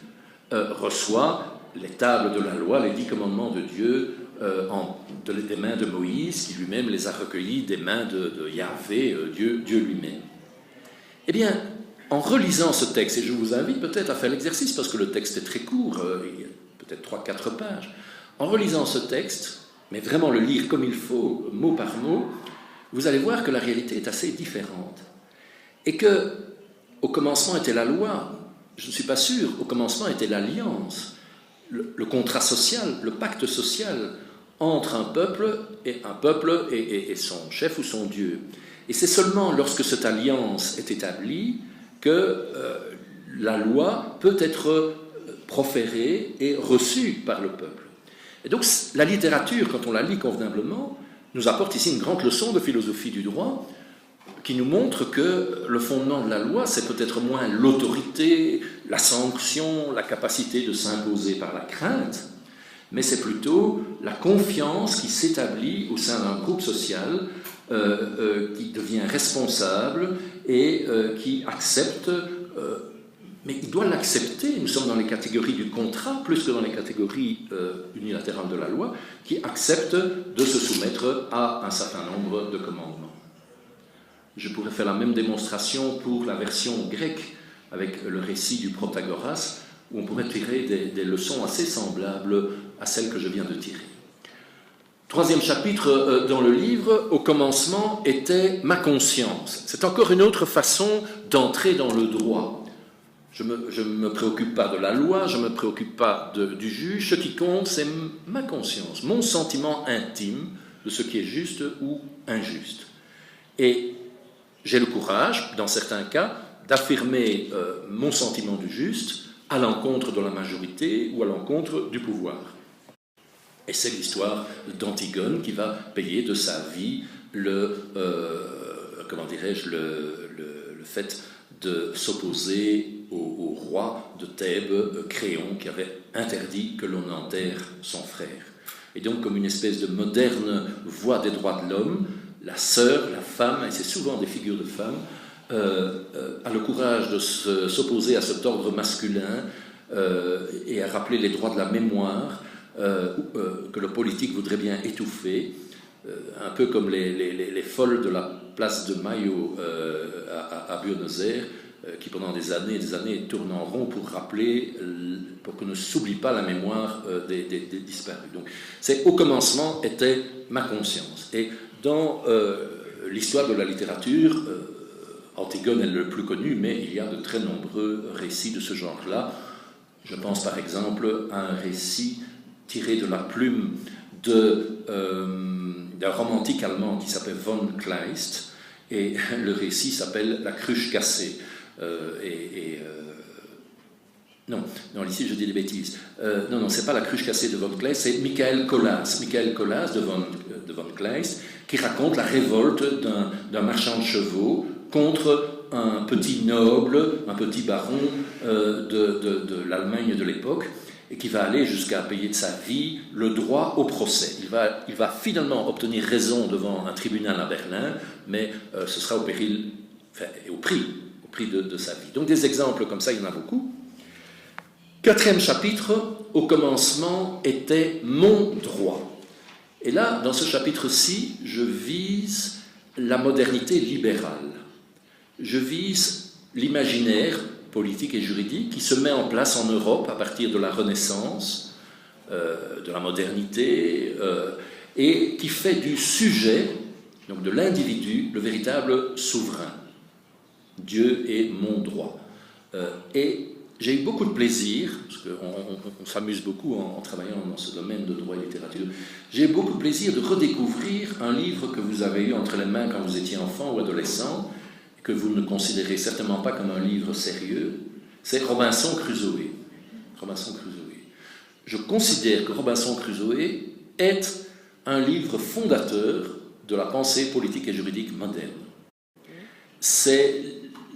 reçoit les tables de la loi, les 10 commandements de Dieu, des mains de Moïse, qui lui-même les a recueillis des mains de Yahvé, Dieu lui-même. Eh bien, en relisant ce texte, et je vous invite peut-être à faire l'exercice, parce que le texte est très court, il y a peut-être 3-4 pages, en relisant ce texte, mais vraiment le lire comme il faut, mot par mot, vous allez voir que la réalité est assez différente. Et que, au commencement était la loi, je ne suis pas sûr, au commencement était l'alliance, le contrat social, le pacte social entre un peuple et son chef ou son Dieu. Et c'est seulement lorsque cette alliance est établie que la loi peut être proférée et reçue par le peuple. Et donc la littérature, quand on la lit convenablement, nous apporte ici une grande leçon de philosophie du droit qui nous montre que le fondement de la loi, c'est peut-être moins l'autorité, la sanction, la capacité de s'imposer par la crainte, mais c'est plutôt la confiance qui s'établit au sein d'un groupe social qui devient responsable et qui accepte, mais il doit l'accepter, nous sommes dans les catégories du contrat plus que dans les catégories unilatérales de la loi, qui accepte de se soumettre à un certain nombre de commandements. Je pourrais faire la même démonstration pour la version grecque avec le récit du Protagoras, où on pourrait tirer des leçons assez semblables à celles que je viens de tirer. Troisième chapitre dans le livre, au commencement, était ma conscience. C'est encore une autre façon d'entrer dans le droit. Je ne me préoccupe pas de la loi, je ne me préoccupe pas du juge. Ce qui compte, c'est ma conscience, mon sentiment intime de ce qui est juste ou injuste. Et j'ai le courage, dans certains cas, d'affirmer mon sentiment du juste à l'encontre de la majorité ou à l'encontre du pouvoir. Et c'est l'histoire d'Antigone qui va payer de sa vie le fait de s'opposer au roi de Thèbes, Créon, qui avait interdit que l'on enterre son frère. Et donc, comme une espèce de moderne voix des droits de l'homme, la sœur, la femme, et c'est souvent des figures de femmes, a le courage de s'opposer à cet ordre masculin et à rappeler les droits de la mémoire que le politique voudrait bien étouffer, un peu comme les folles de la place de Mayo à Buenos Aires, qui pendant des années et des années tournent en rond pour rappeler, pour que ne s'oublie pas la mémoire des disparus. Donc, au commencement était ma conscience. Et dans l'histoire de la littérature, Antigone est le plus connu, mais il y a de très nombreux récits de ce genre-là. Je pense par exemple à un récit tiré de la plume d'un romantique allemand qui s'appelle von Kleist, et le récit s'appelle La cruche cassée. Non, ici je dis des bêtises. Non, c'est pas La cruche cassée de von Kleist, c'est Michael Kolas de von Kleist, qui raconte la révolte d'un marchand de chevaux contre un petit noble, un petit baron de l'Allemagne de l'époque, et qui va aller jusqu'à payer de sa vie le droit au procès. Il va finalement obtenir raison devant un tribunal à Berlin, mais ce sera au prix de sa vie. Donc des exemples comme ça, il y en a beaucoup. Quatrième chapitre, au commencement était mon droit. Et là, dans ce chapitre-ci, je vise la modernité libérale. Je vise l'imaginaire politique et juridique qui se met en place en Europe à partir de la Renaissance, de la modernité, et qui fait du sujet, donc de l'individu, le véritable souverain. Dieu est mon droit. Et j'ai eu beaucoup de plaisir, parce qu'on s'amuse beaucoup en travaillant dans ce domaine de droit et littérature, j'ai eu beaucoup de plaisir de redécouvrir un livre que vous avez eu entre les mains quand vous étiez enfant ou adolescent, que vous ne considérez certainement pas comme un livre sérieux, c'est Robinson Crusoe. Je considère que Robinson Crusoe est un livre fondateur de la pensée politique et juridique moderne. C'est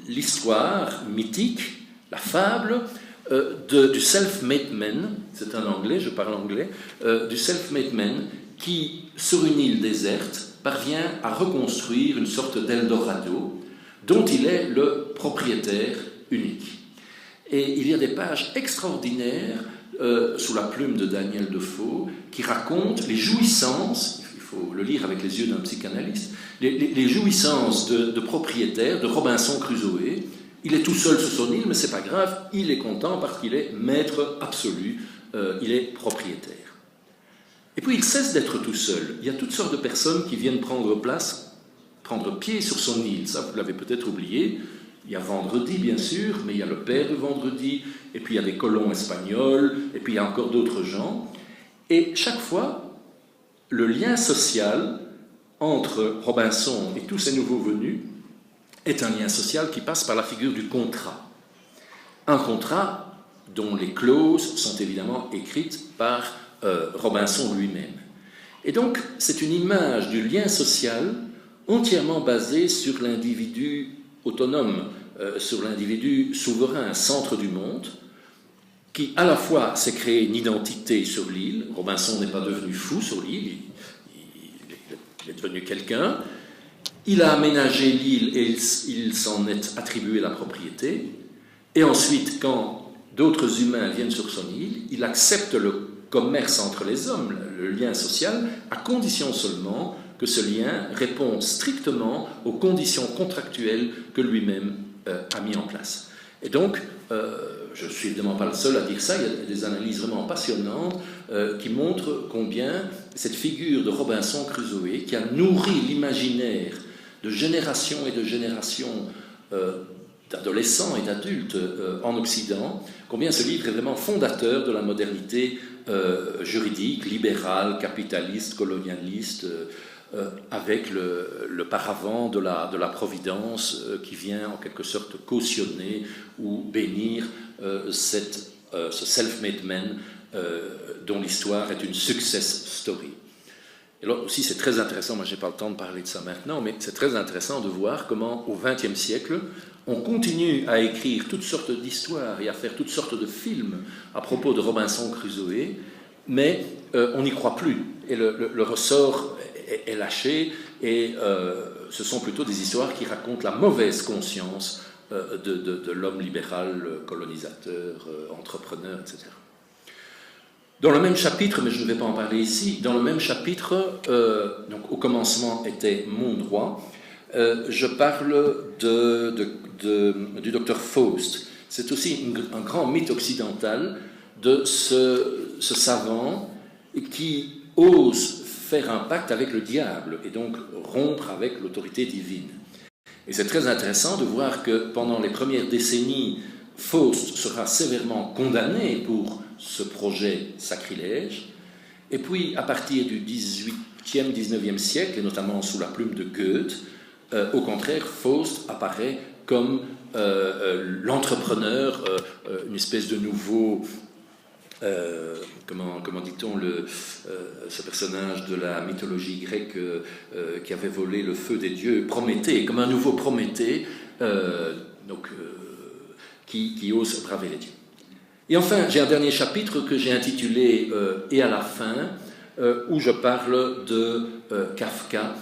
l'histoire mythique, la fable du self-made man, c'est un anglais, je parle anglais, du self-made man qui, sur une île déserte, parvient à reconstruire une sorte d'Eldorado dont il est le propriétaire unique. Et il y a des pages extraordinaires sous la plume de Daniel Defoe qui racontent les jouissances, il faut le lire avec les yeux d'un psychanalyste, les jouissances de propriétaire de Robinson Crusoe. Il est tout seul sur son île, mais c'est pas grave, il est content parce qu'il est maître absolu, il est propriétaire. Et puis il cesse d'être tout seul. Il y a toutes sortes de personnes qui viennent prendre pied sur son île, ça vous l'avez peut-être oublié. Il y a Vendredi, bien sûr, mais il y a le père de Vendredi, et puis il y a des colons espagnols, et puis il y a encore d'autres gens. Et chaque fois, le lien social entre Robinson et tous ces nouveaux venus est un lien social qui passe par la figure du contrat. Un contrat dont les clauses sont évidemment écrites par Robinson lui-même. Et donc, c'est une image du lien social entièrement basée sur l'individu autonome, sur l'individu souverain, centre du monde, qui à la fois s'est créé une identité sur l'île. Robinson n'est pas devenu fou sur l'île, il est devenu quelqu'un. Il a aménagé l'île et il s'en est attribué la propriété. Et ensuite, quand d'autres humains viennent sur son île, il accepte le commerce entre les hommes, le lien social, à condition seulement que ce lien répond strictement aux conditions contractuelles que lui-même a mis en place. Et donc, je ne suis évidemment pas le seul à dire ça, il y a des analyses vraiment passionnantes qui montrent combien cette figure de Robinson Crusoe, qui a nourri l'imaginaire de génération et de génération d'adolescents et d'adultes en Occident, combien ce livre est vraiment fondateur de la modernité juridique, libérale, capitaliste, colonialiste, avec le paravent de la providence qui vient en quelque sorte cautionner ou bénir ce self-made man dont l'histoire est une success story. Et là aussi c'est très intéressant, moi je n'ai pas le temps de parler de ça maintenant, mais c'est très intéressant de voir comment au XXe siècle on continue à écrire toutes sortes d'histoires et à faire toutes sortes de films à propos de Robinson Crusoe, mais on n'y croit plus et le ressort est lâché, et ce sont plutôt des histoires qui racontent la mauvaise conscience de l'homme libéral, colonisateur, entrepreneur, etc. Dans le même chapitre, mais je ne vais pas en parler ici, dans le même chapitre, donc au commencement était mon droit, je parle du docteur Faust. C'est aussi un grand mythe occidental de ce savant qui ose faire un pacte avec le diable et donc rompre avec l'autorité divine. Et c'est très intéressant de voir que pendant les premières décennies, Faust sera sévèrement condamné pour ce projet sacrilège. Et puis, à partir du XVIIIe, XIXe siècle, et notamment sous la plume de Goethe, au contraire, Faust apparaît comme l'entrepreneur, une espèce de nouveau... comment dit-on, ce personnage de la mythologie grecque qui avait volé le feu des dieux, Prométhée, comme un nouveau Prométhée, qui ose braver les dieux. Et enfin, j'ai un dernier chapitre que j'ai intitulé « Et à la fin », où je parle de Kafka,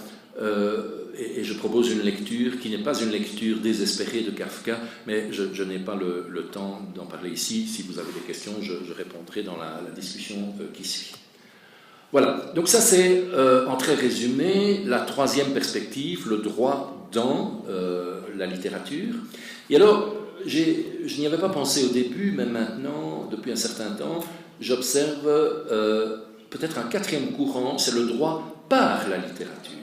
et je propose une lecture qui n'est pas une lecture désespérée de Kafka, mais je n'ai pas le temps d'en parler ici. Si vous avez des questions, je répondrai dans la discussion qui suit. Voilà, donc ça c'est en très résumé la troisième perspective, le droit dans la littérature. Et alors, je n'y avais pas pensé au début, mais maintenant, depuis un certain temps, j'observe peut-être un quatrième courant, c'est le droit par la littérature.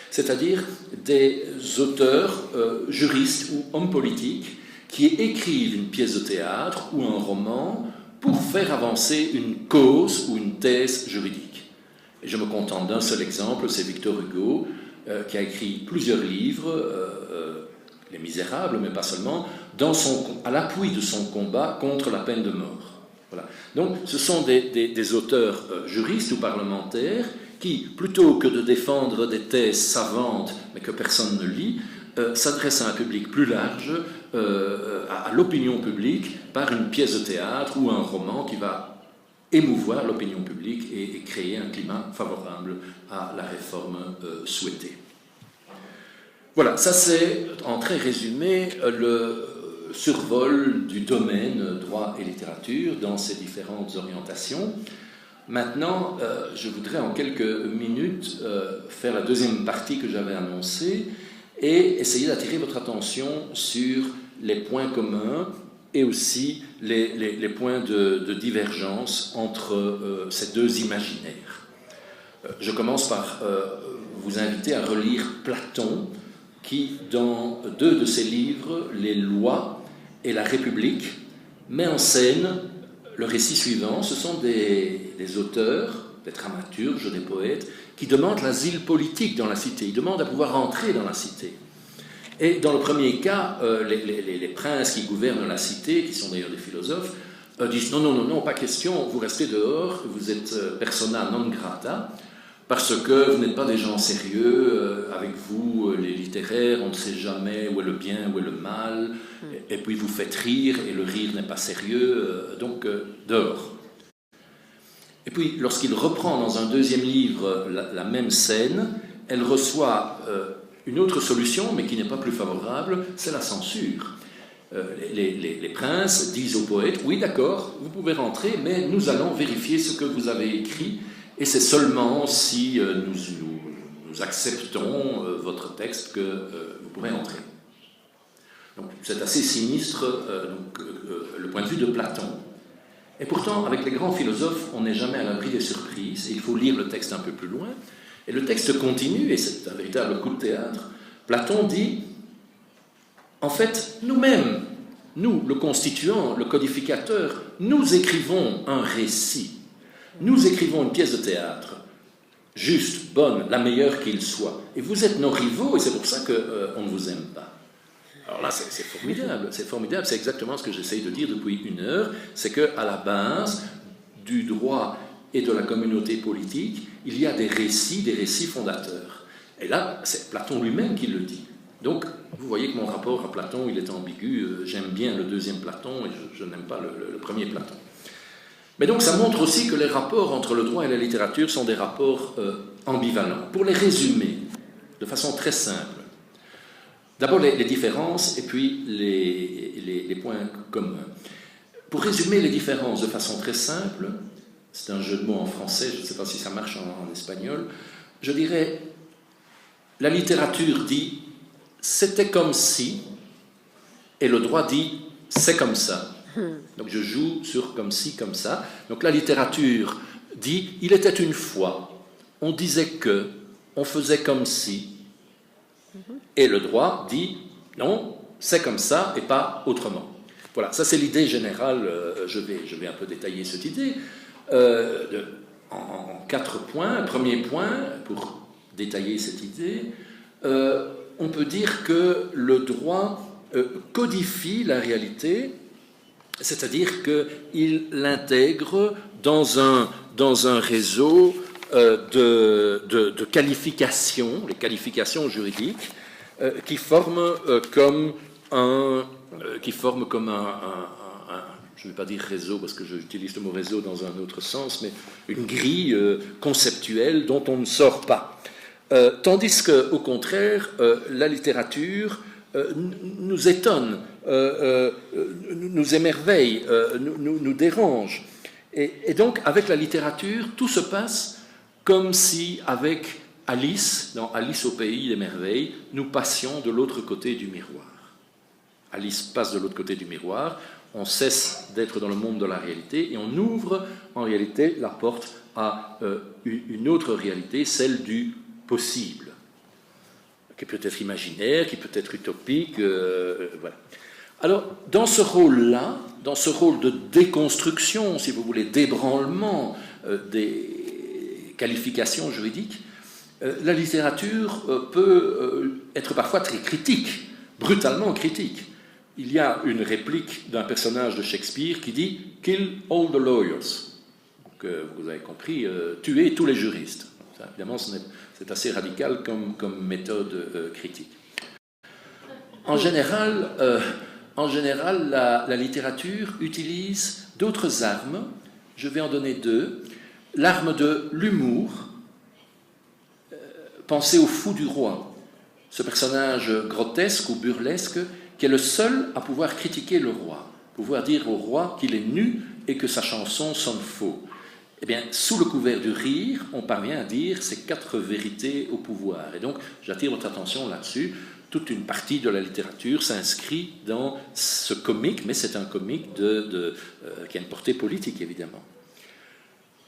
C'est-à-dire des auteurs, juristes ou hommes politiques qui écrivent une pièce de théâtre ou un roman pour faire avancer une cause ou une thèse juridique. Et je me contente d'un seul exemple, c'est Victor Hugo, qui a écrit plusieurs livres, Les Misérables, mais pas seulement, à l'appui de son combat contre la peine de mort. Voilà. Donc ce sont des auteurs juristes ou parlementaires qui, plutôt que de défendre des thèses savantes, mais que personne ne lit, s'adressent à un public plus large, à l'opinion publique, par une pièce de théâtre ou un roman qui va émouvoir l'opinion publique et créer un climat favorable à la réforme souhaitée. Voilà, ça c'est, en très résumé, le survol du domaine droit et littérature dans ses différentes orientations. Maintenant, je voudrais en quelques minutes faire la deuxième partie que j'avais annoncée et essayer d'attirer votre attention sur les points communs et aussi les points de divergence entre ces deux imaginaires. Je commence par vous inviter à relire Platon, qui, dans deux de ses livres, Les Lois et la République, met en scène le récit suivant. Ce sont des auteurs, des dramaturges, des poètes, qui demandent l'asile politique dans la cité. Ils demandent à pouvoir entrer dans la cité. Et dans le premier cas, les princes qui gouvernent la cité, qui sont d'ailleurs des philosophes, disent non, pas question, vous restez dehors, vous êtes persona non grata. parce que vous n'êtes pas des gens sérieux, avec vous, les littéraires, on ne sait jamais où est le bien, où est le mal, et puis vous faites rire, et le rire n'est pas sérieux, donc dehors. Et puis, lorsqu'il reprend dans un deuxième livre la même scène, elle reçoit une autre solution, mais qui n'est pas plus favorable, c'est la censure. Les princes disent au poète, oui d'accord, vous pouvez rentrer, mais nous allons vérifier ce que vous avez écrit, et c'est seulement si nous acceptons votre texte que vous pourrez entrer. Donc c'est assez sinistre le point de vue de Platon. Et pourtant, avec les grands philosophes, on n'est jamais à l'abri des surprises, et il faut lire le texte un peu plus loin. Et le texte continue, et c'est un véritable coup de théâtre. Platon dit, en fait, nous-mêmes, nous, le constituant, le codificateur, nous écrivons un récit. Nous écrivons une pièce de théâtre, juste, bonne, la meilleure qu'il soit. Et vous êtes nos rivaux, et c'est pour ça qu'on ne vous aime pas. Alors là, c'est formidable, c'est exactement ce que j'essaye de dire depuis 1 heure, c'est qu'à la base du droit et de la communauté politique, il y a des récits fondateurs. Et là, c'est Platon lui-même qui le dit. Donc, vous voyez que mon rapport à Platon, il est ambigu, j'aime bien le deuxième Platon, et je n'aime pas le premier Platon. Mais donc, ça montre aussi que les rapports entre le droit et la littérature sont des rapports ambivalents. Pour les résumer, de façon très simple, d'abord les différences et puis les points communs. Pour résumer les différences de façon très simple, c'est un jeu de mots en français, je ne sais pas si ça marche en espagnol, je dirais, la littérature dit « c'était comme si » et le droit dit « c'est comme ça ». Donc je joue sur « comme si, comme ça ». Donc la littérature dit « il était une fois, on disait que, on faisait comme si ». Et le droit dit « non, c'est comme ça et pas autrement ». Voilà, ça c'est l'idée générale, je vais un peu détailler cette idée, en 4 points. Premier point, pour détailler cette idée, on peut dire que le droit codifie la réalité, c'est-à-dire qu'il l'intègre dans un réseau de qualifications, les qualifications juridiques, qui forment comme un je ne vais pas dire réseau parce que j'utilise le mot réseau dans un autre sens, mais une grille conceptuelle dont on ne sort pas. Tandis qu'au contraire, la littérature nous étonne, nous émerveille, nous dérange. Et donc, avec la littérature, tout se passe comme si, avec Alice, dans Alice au pays des merveilles, nous passions de l'autre côté du miroir. Alice passe de l'autre côté du miroir, on cesse d'être dans le monde de la réalité et on ouvre en réalité la porte à une autre réalité, celle du possible, qui peut être imaginaire, qui peut être utopique, voilà. Alors, dans ce rôle-là, dans ce rôle de déconstruction, si vous voulez, d'ébranlement des qualifications juridiques, la littérature peut être parfois très critique, brutalement critique. Il y a une réplique d'un personnage de Shakespeare qui dit « Kill all the lawyers ». Donc, vous avez compris, tuer tous les juristes. Ça, évidemment, c'est assez radical comme méthode critique. En général, la littérature utilise d'autres armes. Je vais en donner 2. L'arme de l'humour. Pensez au fou du roi, ce personnage grotesque ou burlesque qui est le seul à pouvoir critiquer le roi, pouvoir dire au roi qu'il est nu et que sa chanson sonne faux. Eh bien, sous le couvert du rire, on parvient à dire ces 4 vérités au pouvoir. Et donc, j'attire votre attention là-dessus. Toute une partie de la littérature s'inscrit dans ce comique, mais c'est un comique qui a une portée politique, évidemment.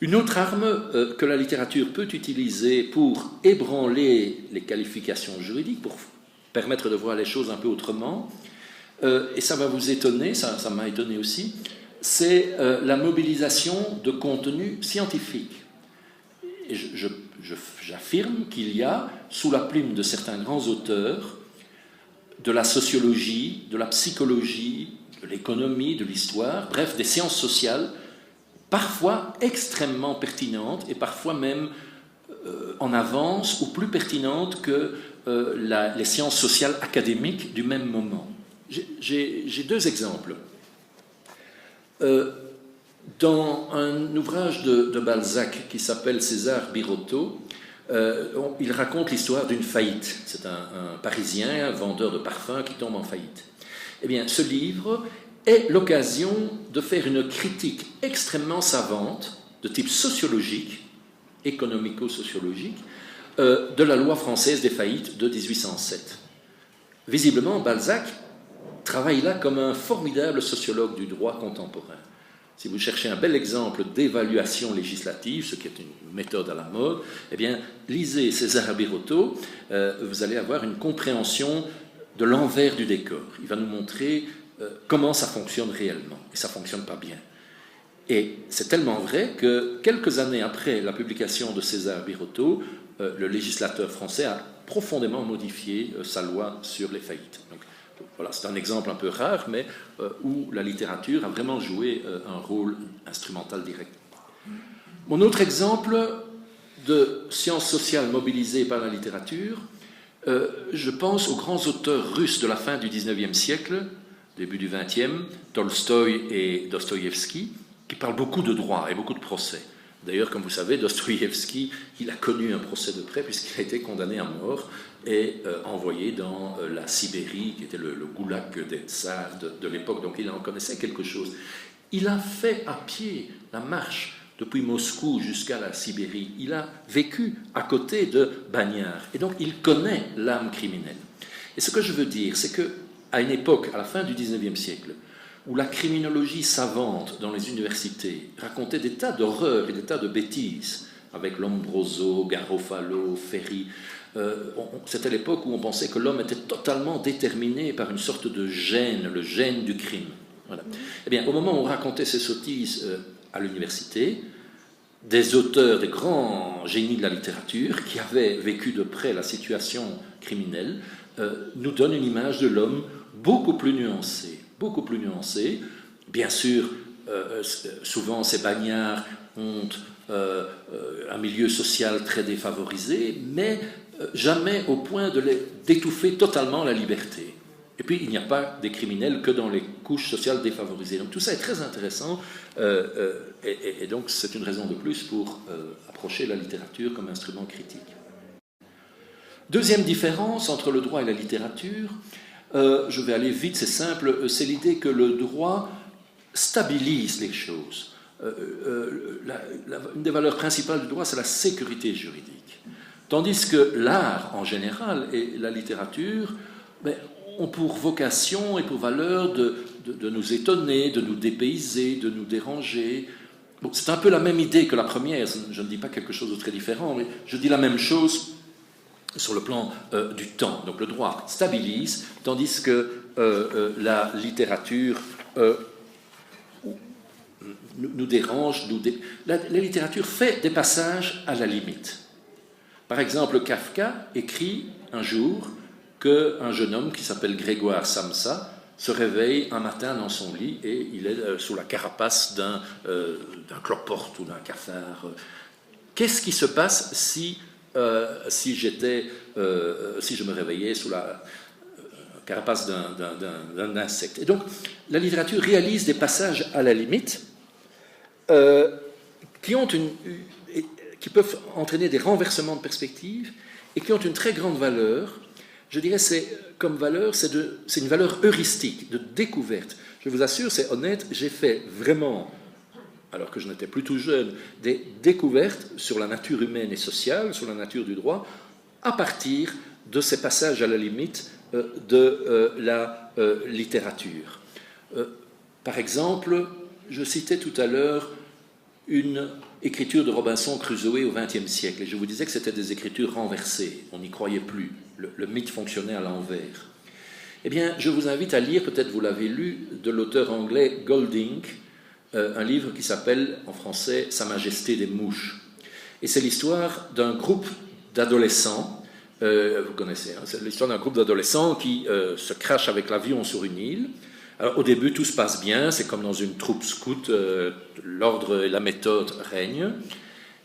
Une autre arme que la littérature peut utiliser pour ébranler les qualifications juridiques, pour permettre de voir les choses un peu autrement, et ça va vous étonner, ça m'a étonné aussi, c'est la mobilisation de contenus scientifiques. Et j'affirme qu'il y a, sous la plume de certains grands auteurs, de la sociologie, de la psychologie, de l'économie, de l'histoire, bref, des sciences sociales, parfois extrêmement pertinentes et parfois même en avance ou plus pertinente que les sciences sociales académiques du même moment. J'ai deux exemples. Dans un ouvrage de Balzac qui s'appelle César Birotteau, il raconte l'histoire d'une faillite. C'est un Parisien, un vendeur de parfums qui tombe en faillite. Eh bien, ce livre est l'occasion de faire une critique extrêmement savante, de type sociologique, économico-sociologique, de la loi française des faillites de 1807. Visiblement, Balzac travaille là comme un formidable sociologue du droit contemporain. Si vous cherchez un bel exemple d'évaluation législative, ce qui est une méthode à la mode, eh bien, lisez César Birotteau, vous allez avoir une compréhension de l'envers du décor. Il va nous montrer comment ça fonctionne réellement, et ça ne fonctionne pas bien. Et c'est tellement vrai que quelques années après la publication de César Birotteau, le législateur français a profondément modifié sa loi sur les faillites. Donc, voilà, c'est un exemple un peu rare, mais où la littérature a vraiment joué un rôle instrumental direct. Mon autre exemple de sciences sociales mobilisées par la littérature, je pense aux grands auteurs russes de la fin du XIXe siècle, début du XXe, Tolstoï et Dostoïevski, qui parlent beaucoup de droit et beaucoup de procès. D'ailleurs, comme vous savez, Dostoïevski, il a connu un procès de près puisqu'il a été condamné à mort et envoyé dans la Sibérie, qui était le goulag des tsars de l'époque, donc il en connaissait quelque chose. Il a fait à pied la marche depuis Moscou jusqu'à la Sibérie. Il a vécu à côté de Bagnard, et donc il connaît l'âme criminelle. Et ce que je veux dire, c'est qu'à une époque, à la fin du XIXe siècle, où la criminologie savante dans les universités racontait des tas d'horreurs et des tas de bêtises, avec Lombroso, Garofalo, Ferri. C'était l'époque où on pensait que l'homme était totalement déterminé par une sorte de gène, le gène du crime. Voilà. Eh bien, au moment où on racontait ces sottises à l'université, des auteurs, des grands génies de la littérature, qui avaient vécu de près la situation criminelle, nous donnent une image de l'homme beaucoup plus nuancée. Beaucoup plus nuancée. Bien sûr, souvent ces bagnards ont un milieu social très défavorisé, mais jamais au point d'étouffer totalement la liberté. Et puis, il n'y a pas des criminels que dans les couches sociales défavorisées. Donc tout ça est très intéressant, et donc c'est une raison de plus pour approcher la littérature comme instrument critique. Deuxième différence entre le droit et la littérature, je vais aller vite, c'est simple, c'est l'idée que le droit stabilise les choses. Une des valeurs principales du droit, c'est la sécurité juridique. Tandis que l'art, en général, et la littérature, ont pour vocation et pour valeur de nous étonner, de nous dépayser, de nous déranger. Bon, c'est un peu la même idée que la première, je ne dis pas quelque chose de très différent, mais je dis la même chose sur le plan du temps. Donc le droit stabilise, tandis que la littérature nous dérange. La littérature fait des passages à la limite. Par exemple, Kafka écrit un jour qu'un jeune homme qui s'appelle Grégoire Samsa se réveille un matin dans son lit et il est sous la carapace d'un cloporte ou d'un cafard. Qu'est-ce qui se passe si je me réveillais sous la carapace d'un insecte? Et donc, la littérature réalise des passages à la limite qui peuvent entraîner des renversements de perspective et qui ont une très grande valeur. Je dirais c'est une valeur heuristique, de découverte. Je vous assure, c'est honnête, j'ai fait vraiment, alors que je n'étais plus tout jeune, des découvertes sur la nature humaine et sociale, sur la nature du droit, à partir de ces passages à la limite de la littérature. Par exemple, je citais tout à l'heure une écriture de Robinson Crusoe au XXe siècle, et je vous disais que c'était des écritures renversées, on n'y croyait plus, le mythe fonctionnait à l'envers. Eh bien, je vous invite à lire, peut-être vous l'avez lu, de l'auteur anglais Golding, un livre qui s'appelle en français « Sa Majesté des Mouches ». Et c'est l'histoire d'un groupe d'adolescents, vous connaissez, hein, c'est l'histoire d'un groupe d'adolescents qui se crachent avec l'avion sur une île. Alors, au début, tout se passe bien, c'est comme dans une troupe scout, l'ordre et la méthode règnent.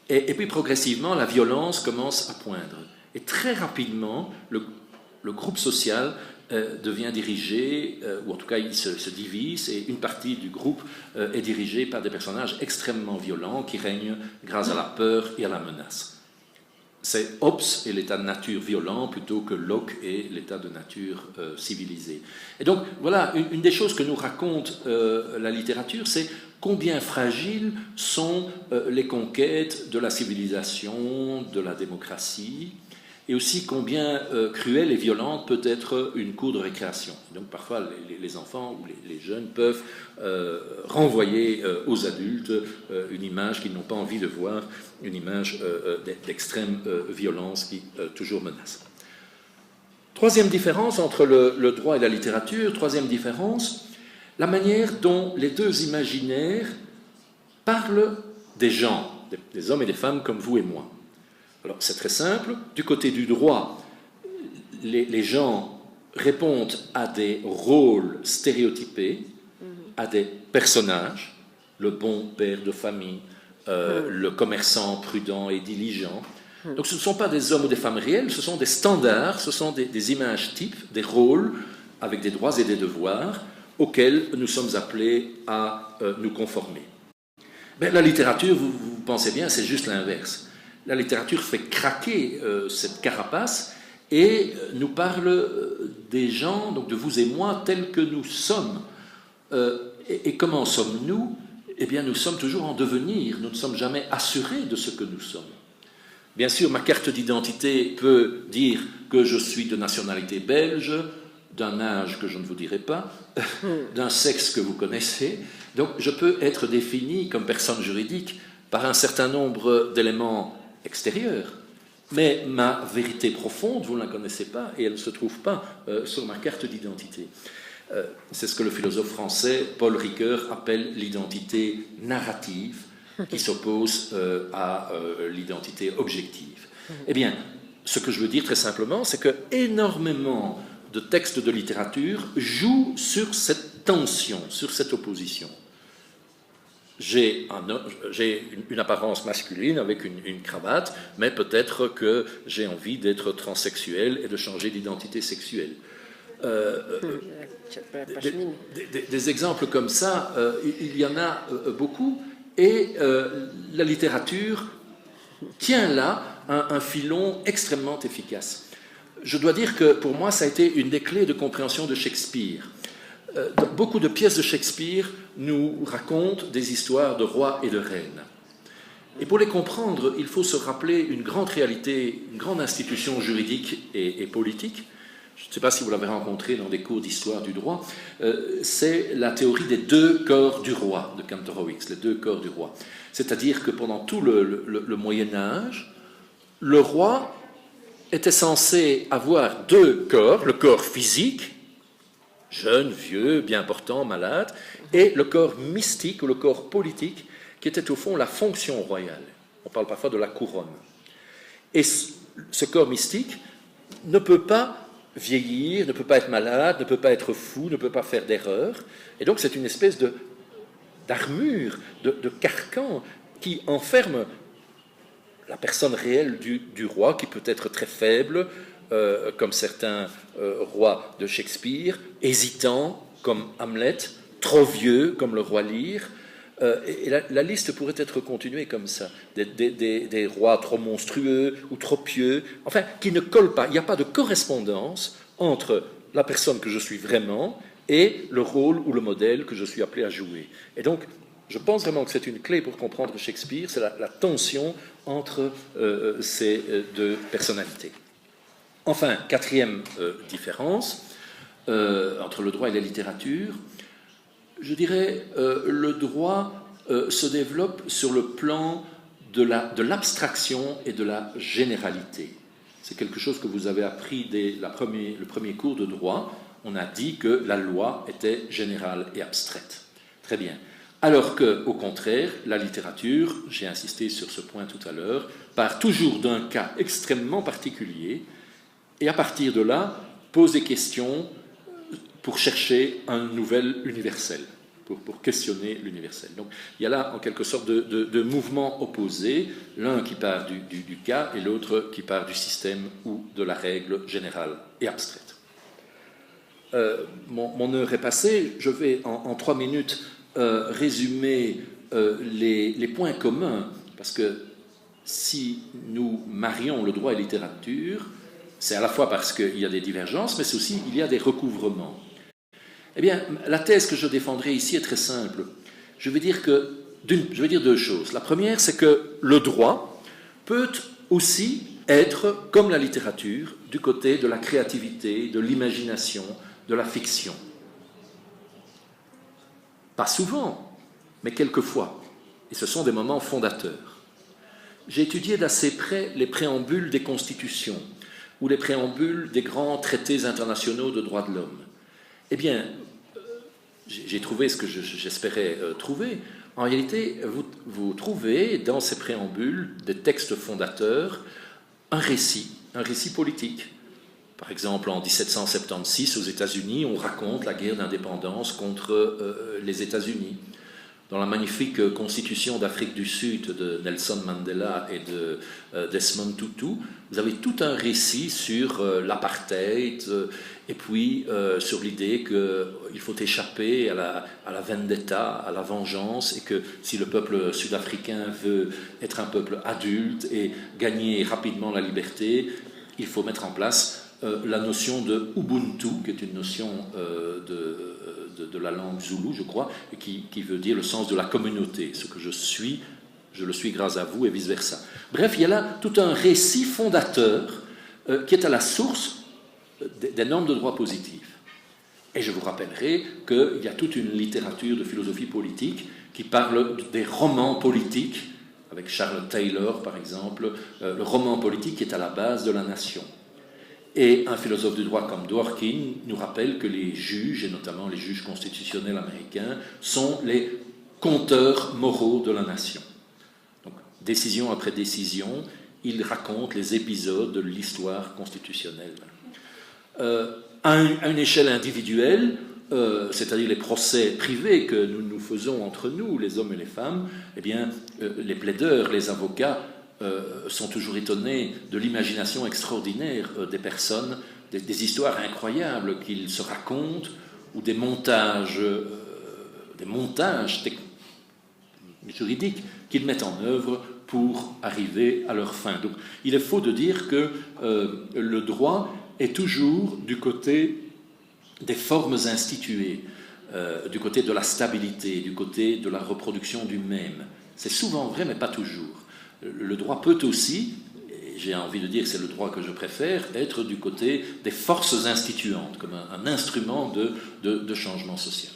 Et puis progressivement, la violence commence à poindre. Et très rapidement, le groupe social devient dirigé, ou en tout cas il se divise, et une partie du groupe est dirigée par des personnages extrêmement violents qui règnent grâce à la peur et à la menace. C'est Hobbes et l'état de nature violent plutôt que Locke et l'état de nature civilisé. Et donc voilà, une des choses que nous raconte la littérature, c'est combien fragiles sont les conquêtes de la civilisation, de la démocratie, et aussi combien cruelle et violente peut être une cour de récréation. Donc parfois les enfants ou les jeunes peuvent renvoyer aux adultes une image qu'ils n'ont pas envie de voir, une image d'extrême violence qui toujours menace. Troisième différence entre le droit et la littérature, troisième différence, la manière dont les deux imaginaires parlent des gens, des hommes et des femmes comme vous et moi. Alors c'est très simple, du côté du droit, les gens répondent à des rôles stéréotypés, à des personnages, le bon père de famille, le commerçant prudent et diligent. Donc ce ne sont pas des hommes ou des femmes réels, ce sont des standards, ce sont des images types, des rôles avec des droits et des devoirs auxquels nous sommes appelés à nous conformer. Mais la littérature, vous pensez bien, c'est juste l'inverse. La littérature fait craquer cette carapace et nous parle des gens, donc de vous et moi, tels que nous sommes. Et comment sommes-nous? Eh bien, nous sommes toujours en devenir, nous ne sommes jamais assurés de ce que nous sommes. Bien sûr, ma carte d'identité peut dire que je suis de nationalité belge, d'un âge que je ne vous dirai pas, d'un sexe que vous connaissez. Donc, je peux être défini comme personne juridique par un certain nombre d'éléments extérieurs. Mais ma vérité profonde, vous ne la connaissez pas et elle ne se trouve pas sur ma carte d'identité. C'est ce que le philosophe français Paul Ricoeur appelle l'identité narrative, qui s'oppose à l'identité objective. Eh bien, ce que je veux dire très simplement, c'est que énormément de textes de littérature jouent sur cette tension, sur cette opposition. J'ai une apparence masculine avec une cravate, mais peut-être que j'ai envie d'être transsexuel et de changer d'identité sexuelle. Des exemples comme ça, il y en a beaucoup, et la littérature tient là un filon extrêmement efficace. Je dois dire que pour moi, ça a été une des clés de compréhension de Shakespeare. Beaucoup de pièces de Shakespeare nous racontent des histoires de rois et de reines. Et pour les comprendre, il faut se rappeler une grande réalité, une grande institution juridique et politique. Je ne sais pas si vous l'avez rencontré dans des cours d'histoire du droit. C'est la théorie des deux corps du roi de Kantorowicz, les deux corps du roi. C'est-à-dire que pendant tout le Moyen-Âge, le roi était censé avoir deux corps, le corps physique, jeune, vieux, bien portant, malade, et le corps mystique ou le corps politique, qui était au fond la fonction royale. On parle parfois de la couronne. Et ce corps mystique ne peut pas vieillir, ne peut pas être malade, ne peut pas être fou, ne peut pas faire d'erreur. Et donc c'est une espèce d'armure, de carcan qui enferme la personne réelle du roi, qui peut être très faible, comme certains rois de Shakespeare, hésitant, comme Hamlet, trop vieux, comme le roi Lear. Et la liste pourrait être continuée comme ça. Des rois trop monstrueux ou trop pieux, enfin, qui ne collent pas. Il n'y a pas de correspondance entre la personne que je suis vraiment et le rôle ou le modèle que je suis appelé à jouer. Et donc, je pense vraiment que c'est une clé pour comprendre Shakespeare, c'est la tension entre ces deux personnalités. Enfin, quatrième différence entre le droit et la littérature, je dirais le droit se développe sur le plan de l'abstraction et de la généralité. C'est quelque chose que vous avez appris dès le premier cours de droit. On a dit que la loi était générale et abstraite. Très bien. Alors qu'au contraire, la littérature, j'ai insisté sur ce point tout à l'heure, part toujours d'un cas extrêmement particulier et à partir de là, pose des questions pour chercher un nouvel universel. pour questionner l'universel. Donc il y a là en quelque sorte de mouvements opposés, l'un qui part du cas et l'autre qui part du système ou de la règle générale et abstraite. Mon heure est passée, je vais en 3 minutes résumer les points communs, parce que si nous marions le droit et la littérature, c'est à la fois parce qu'il y a des divergences, mais c'est aussi il y a des recouvrements. Eh bien, la thèse que je défendrai ici est très simple. Je vais dire 2 choses. La première, c'est que le droit peut aussi être, comme la littérature, du côté de la créativité, de l'imagination, de la fiction. Pas souvent, mais quelquefois. Et ce sont des moments fondateurs. J'ai étudié d'assez près les préambules des constitutions ou les préambules des grands traités internationaux de droits de l'homme. Eh bien, j'ai trouvé ce que j'espérais trouver. En réalité, vous trouvez dans ces préambules des textes fondateurs un récit politique. Par exemple, en 1776, aux États-Unis, on raconte la guerre d'indépendance contre les États-Unis. Dans la magnifique constitution d'Afrique du Sud de Nelson Mandela et de Desmond Tutu, vous avez tout un récit sur l'apartheid et puis sur l'idée qu'il faut échapper à la vendetta, à la vengeance, et que si le peuple sud-africain veut être un peuple adulte et gagner rapidement la liberté, il faut mettre en place la notion de Ubuntu, qui est une notion de la langue zoulou, je crois, et qui veut dire le sens de la communauté. Ce que je suis, je le suis grâce à vous, et vice-versa. Bref, il y a là tout un récit fondateur qui est à la source des normes de droit positif. Et je vous rappellerai qu'il y a toute une littérature de philosophie politique qui parle des romans politiques, avec Charles Taylor, par exemple, le roman politique qui est à la base de la nation. Et un philosophe du droit comme Dworkin nous rappelle que les juges, et notamment les juges constitutionnels américains, sont les conteurs moraux de la nation. Donc, décision après décision, ils racontent les épisodes de l'histoire constitutionnelle. À une échelle individuelle, c'est-à-dire les procès privés que nous faisons entre nous, les hommes et les femmes, eh bien, les plaideurs, les avocats, sont toujours étonnés de l'imagination extraordinaire des personnes, des histoires incroyables qu'ils se racontent, ou des montages juridiques qu'ils mettent en œuvre pour arriver à leur fin. Donc, il est faux de dire que le droit est toujours du côté des formes instituées, du côté de la stabilité, du côté de la reproduction du même. C'est souvent vrai, mais pas toujours. Le droit peut aussi, et j'ai envie de dire que c'est le droit que je préfère, être du côté des forces instituantes, comme un instrument de changement social.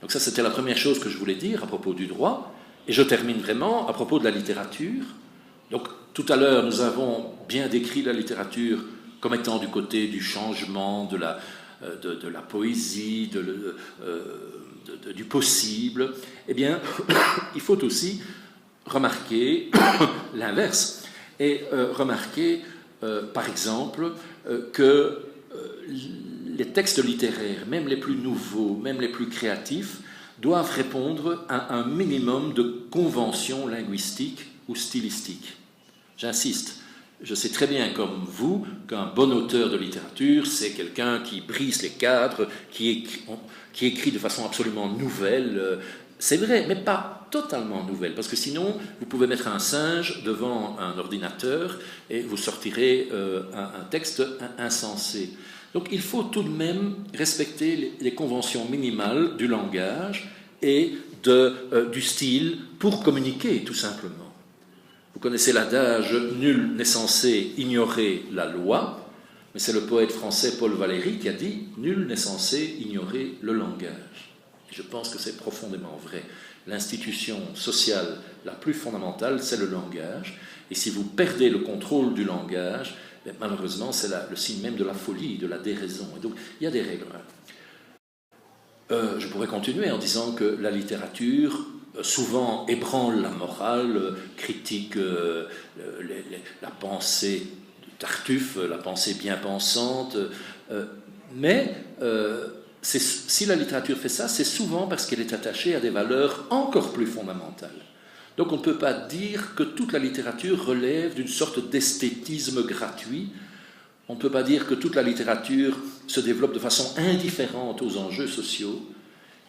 Donc ça, c'était la première chose que je voulais dire à propos du droit. Et je termine vraiment à propos de la littérature. Donc tout à l'heure, nous avons bien décrit la littérature comme étant du côté du changement, de la poésie, du possible. Eh bien, il faut aussi remarquer l'inverse et remarquer, par exemple, que les textes littéraires, même les plus nouveaux, même les plus créatifs, doivent répondre à un minimum de conventions linguistiques ou stylistiques. J'insiste, je sais très bien comme vous qu'un bon auteur de littérature, c'est quelqu'un qui brise les cadres, qui écrit de façon absolument nouvelle. C'est vrai, mais pas totalement nouvelle, parce que sinon, vous pouvez mettre un singe devant un ordinateur et vous sortirez un texte insensé. Donc il faut tout de même respecter les conventions minimales du langage et du style pour communiquer, tout simplement. Vous connaissez l'adage « Nul n'est censé ignorer la loi », mais c'est le poète français Paul Valéry qui a dit « Nul n'est censé ignorer le langage ». Je pense que c'est profondément vrai. L'institution sociale la plus fondamentale, c'est le langage. Et si vous perdez le contrôle du langage, malheureusement, c'est le signe même de la folie, de la déraison. Et donc, il y a des règles. Je pourrais continuer en disant que la littérature, souvent, ébranle la morale, critique la pensée de Tartuffe, la pensée bien pensante, mais si la littérature fait ça, c'est souvent parce qu'elle est attachée à des valeurs encore plus fondamentales. Donc on ne peut pas dire que toute la littérature relève d'une sorte d'esthétisme gratuit. On ne peut pas dire que toute la littérature se développe de façon indifférente aux enjeux sociaux.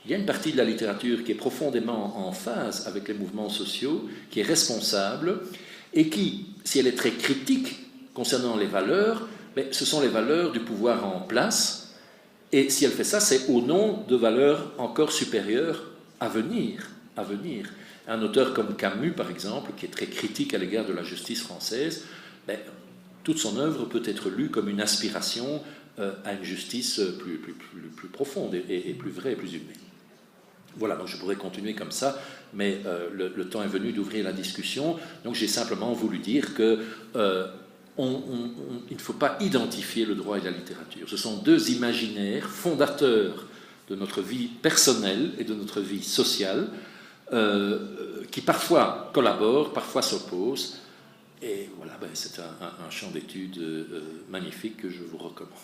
Il y a une partie de la littérature qui est profondément en phase avec les mouvements sociaux, qui est responsable, et qui, si elle est très critique concernant les valeurs, mais ce sont les valeurs du pouvoir en place, et si elle fait ça, c'est au nom de valeurs encore supérieures à venir. Un auteur comme Camus, par exemple, qui est très critique à l'égard de la justice française, toute son œuvre peut être lue comme une aspiration à une justice plus profonde et plus vraie et plus humaine. Voilà, donc je pourrais continuer comme ça, mais le temps est venu d'ouvrir la discussion. Donc j'ai simplement voulu dire que il ne faut pas identifier le droit et la littérature. Ce sont deux imaginaires fondateurs de notre vie personnelle et de notre vie sociale, qui parfois collaborent, parfois s'opposent. Et voilà, c'est un champ d'études magnifique que je vous recommande.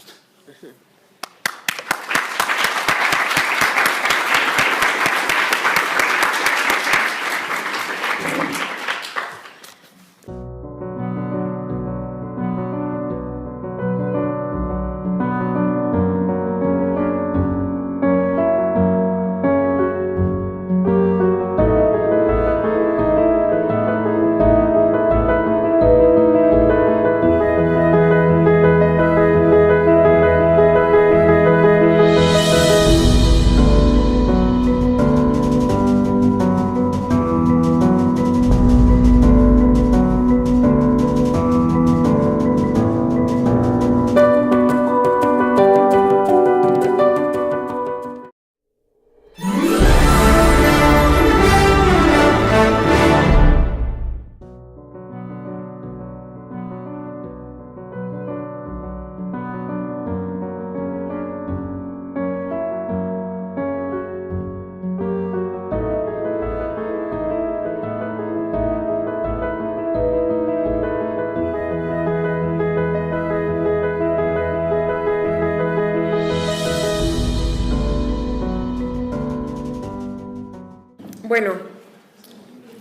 Bueno,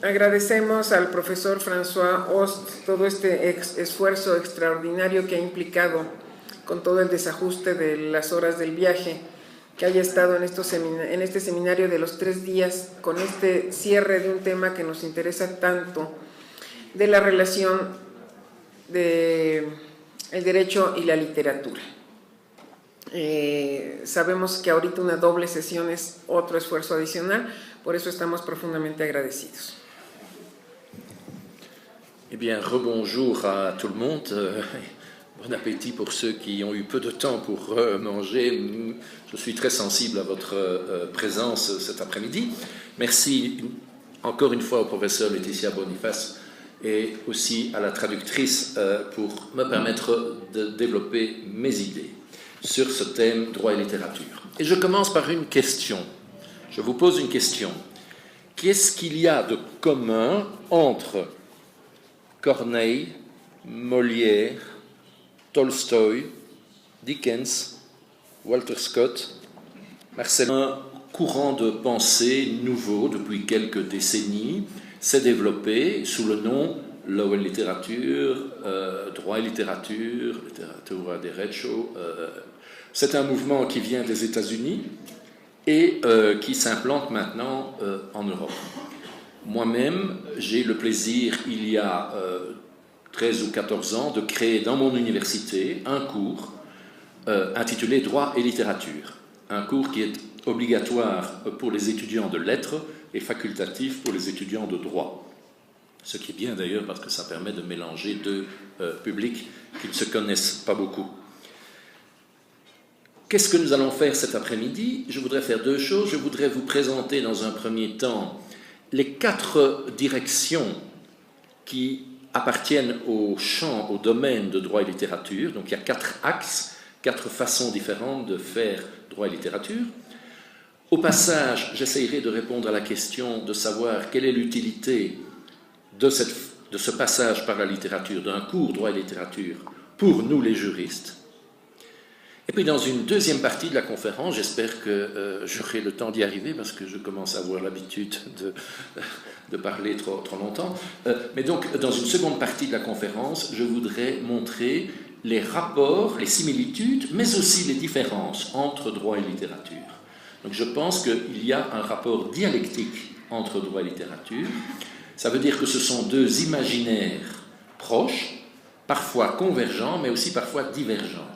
agradecemos al profesor François Host todo este esfuerzo extraordinario que ha implicado con todo el desajuste de las horas del viaje, que haya estado en este seminario de los 3 días con este cierre de un tema que nos interesa tanto, de la relación del derecho y la literatura. Sabemos que ahorita una doble sesión es otro esfuerzo adicional, por eso estamos profundamente agradecidos. Eh bien, rebonjour à tout le monde. Bon appétit pour ceux qui ont eu peu de temps pour manger. Je suis très sensible à votre présence cet après-midi. Merci encore une fois au professeur Laetitia Boniface et aussi à la traductrice pour me permettre de développer mes idées sur ce thème droit et littérature. Et je commence par une question. Je vous pose une question. Qu'est-ce qu'il y a de commun entre Corneille, Molière, Tolstoï, Dickens, Walter Scott, Marcel? Un courant de pensée nouveau depuis quelques décennies s'est développé sous le nom Law and Literature, droit et littérature, littérature derecho. C'est un mouvement qui vient des États-Unis et qui s'implante maintenant en Europe. Moi-même, j'ai eu le plaisir, il y a 13 ou 14 ans, de créer dans mon université un cours intitulé Droit et littérature. Un cours qui est obligatoire pour les étudiants de lettres et facultatif pour les étudiants de droit. Ce qui est bien d'ailleurs parce que ça permet de mélanger deux publics qui ne se connaissent pas beaucoup. Qu'est-ce que nous allons faire cet après-midi? Je voudrais faire 2 choses. Je voudrais vous présenter dans un premier temps les 4 directions qui appartiennent au champ, au domaine de droit et littérature. Donc il y a 4 axes, 4 façons différentes de faire droit et littérature. Au passage, j'essayerai de répondre à la question de savoir quelle est l'utilité de ce passage par la littérature, d'un cours droit et littérature, pour nous les juristes. Et puis dans une deuxième partie de la conférence, j'espère que j'aurai le temps d'y arriver parce que je commence à avoir l'habitude de parler trop longtemps. Mais donc dans une seconde partie de la conférence, je voudrais montrer les rapports, les similitudes, mais aussi les différences entre droit et littérature. Donc je pense qu'il y a un rapport dialectique entre droit et littérature. Ça veut dire que ce sont deux imaginaires proches, parfois convergents, mais aussi parfois divergents.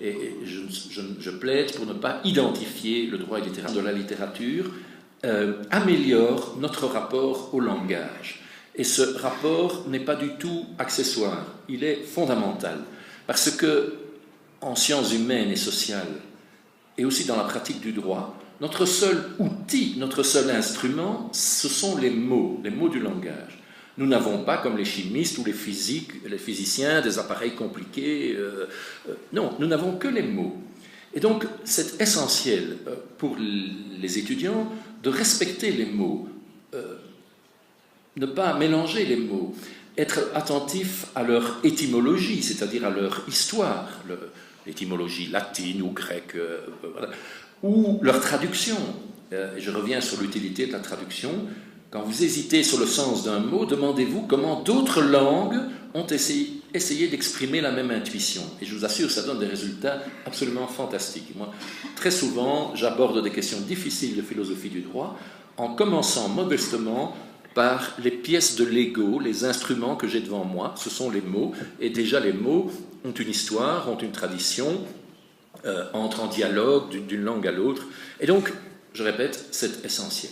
Et je plaide pour ne pas identifier le droit et littérature de la littérature, améliore notre rapport au langage. Et ce rapport n'est pas du tout accessoire, il est fondamental. Parce que, en sciences humaines et sociales, et aussi dans la pratique du droit, notre seul outil, notre seul instrument, ce sont les mots du langage. Nous n'avons pas, comme les chimistes ou les physiciens, des appareils compliqués. Non, nous n'avons que les mots. Et donc, c'est essentiel pour les étudiants de respecter les mots, ne pas mélanger les mots, être attentif à leur étymologie, c'est-à-dire à leur histoire, l'étymologie latine ou grecque, voilà, ou leur traduction. Et je reviens sur l'utilité de la traduction. Quand vous hésitez sur le sens d'un mot, demandez-vous comment d'autres langues ont essayé d'exprimer la même intuition. Et je vous assure, ça donne des résultats absolument fantastiques. Moi, très souvent, j'aborde des questions difficiles de philosophie du droit en commençant modestement par les pièces de Lego, les instruments que j'ai devant moi. Ce sont les mots. Et déjà, les mots ont une histoire, ont une tradition, entrent en dialogue d'une langue à l'autre. Et donc, je répète, c'est essentiel.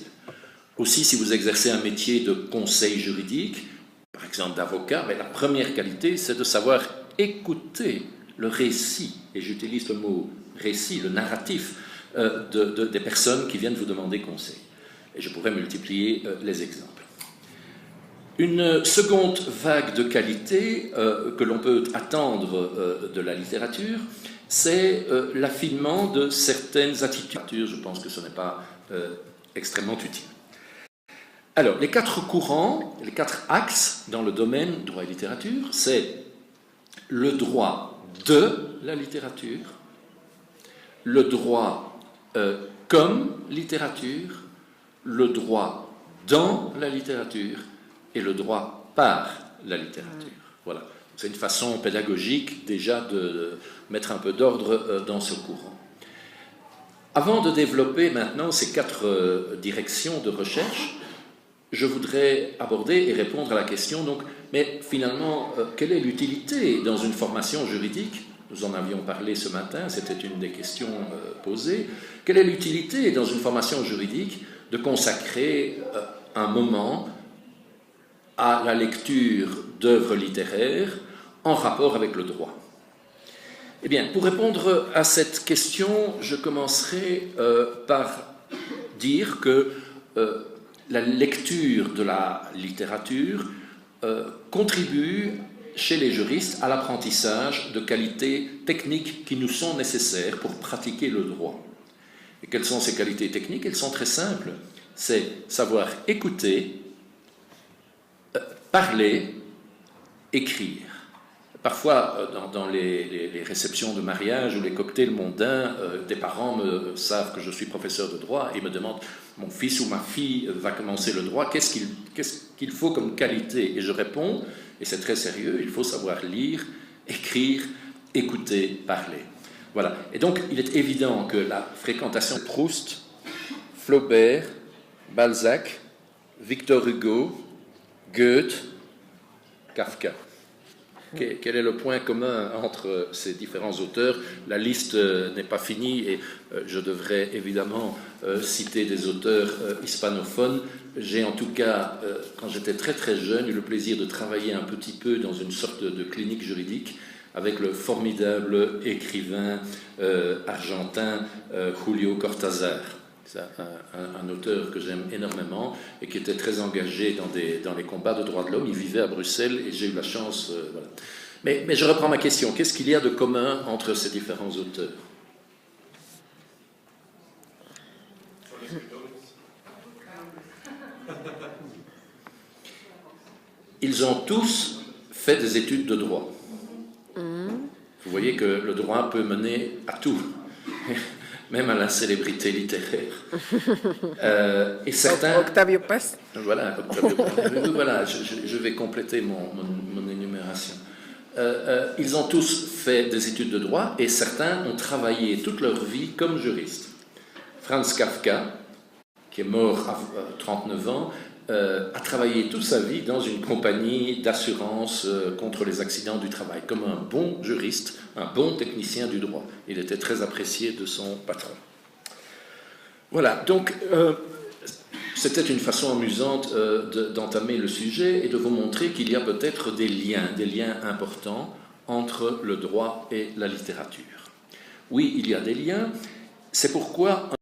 Aussi, si vous exercez un métier de conseil juridique, par exemple d'avocat, la première qualité, c'est de savoir écouter le récit, et j'utilise le mot récit, le narratif, des personnes qui viennent vous demander conseil. Et je pourrais multiplier les exemples. Une seconde vague de qualité que l'on peut attendre de la littérature, c'est l'affinement de certaines attitudes. Je pense que ce n'est pas extrêmement utile. Alors, les 4 courants, les 4 axes dans le domaine droit et littérature, c'est le droit de la littérature, le droit comme littérature, le droit dans la littérature et le droit par la littérature. Voilà. C'est une façon pédagogique déjà de mettre un peu d'ordre dans ce courant. Avant de développer maintenant ces 4 directions de recherche, je voudrais aborder et répondre à la question, donc, mais finalement, quelle est l'utilité dans une formation juridique? Nous en avions parlé ce matin, c'était une des questions posées. Quelle est l'utilité dans une formation juridique de consacrer un moment à la lecture d'œuvres littéraires en rapport avec le droit? Eh bien, pour répondre à cette question, je commencerai par dire que la lecture de la littérature contribue chez les juristes à l'apprentissage de qualités techniques qui nous sont nécessaires pour pratiquer le droit. Et quelles sont ces qualités techniques? Elles sont très simples. C'est savoir écouter, parler, écrire. Parfois, dans les réceptions de mariage ou les cocktails mondains, des parents savent que je suis professeur de droit et me demandent « mon fils ou ma fille va commencer le droit, qu'est-ce qu'il faut comme qualité ?» Et je réponds, et c'est très sérieux, il faut savoir lire, écrire, écouter, parler. Voilà. Et donc, il est évident que la fréquentation de Proust, Flaubert, Balzac, Victor Hugo, Goethe, Kafka. Quel est le point commun entre ces différents auteurs? La liste n'est pas finie et je devrais évidemment citer des auteurs hispanophones. J'ai en tout cas, quand j'étais très très jeune, eu le plaisir de travailler un petit peu dans une sorte de clinique juridique avec le formidable écrivain argentin Julio Cortázar. C'est un auteur que j'aime énormément et qui était très engagé dans les combats de droits de l'homme. Il vivait à Bruxelles et j'ai eu la chance... voilà. Mais je reprends ma question. Qu'est-ce qu'il y a de commun entre ces différents auteurs? Ils ont tous fait des études de droit. Vous voyez que le droit peut mener à tout, même à la célébrité littéraire. Et certains... Octavio Paz. Voilà, Octavio Paz. Voilà, je vais compléter mon énumération. Ils ont tous fait des études de droit et certains ont travaillé toute leur vie comme juristes. Franz Kafka, qui est mort à 39 ans, a travaillé toute sa vie dans une compagnie d'assurance contre les accidents du travail, comme un bon juriste, un bon technicien du droit. Il était très apprécié de son patron. Voilà, donc c'était une façon amusante d'entamer le sujet et de vous montrer qu'il y a peut-être des liens importants entre le droit et la littérature. Oui, il y a des liens, c'est pourquoi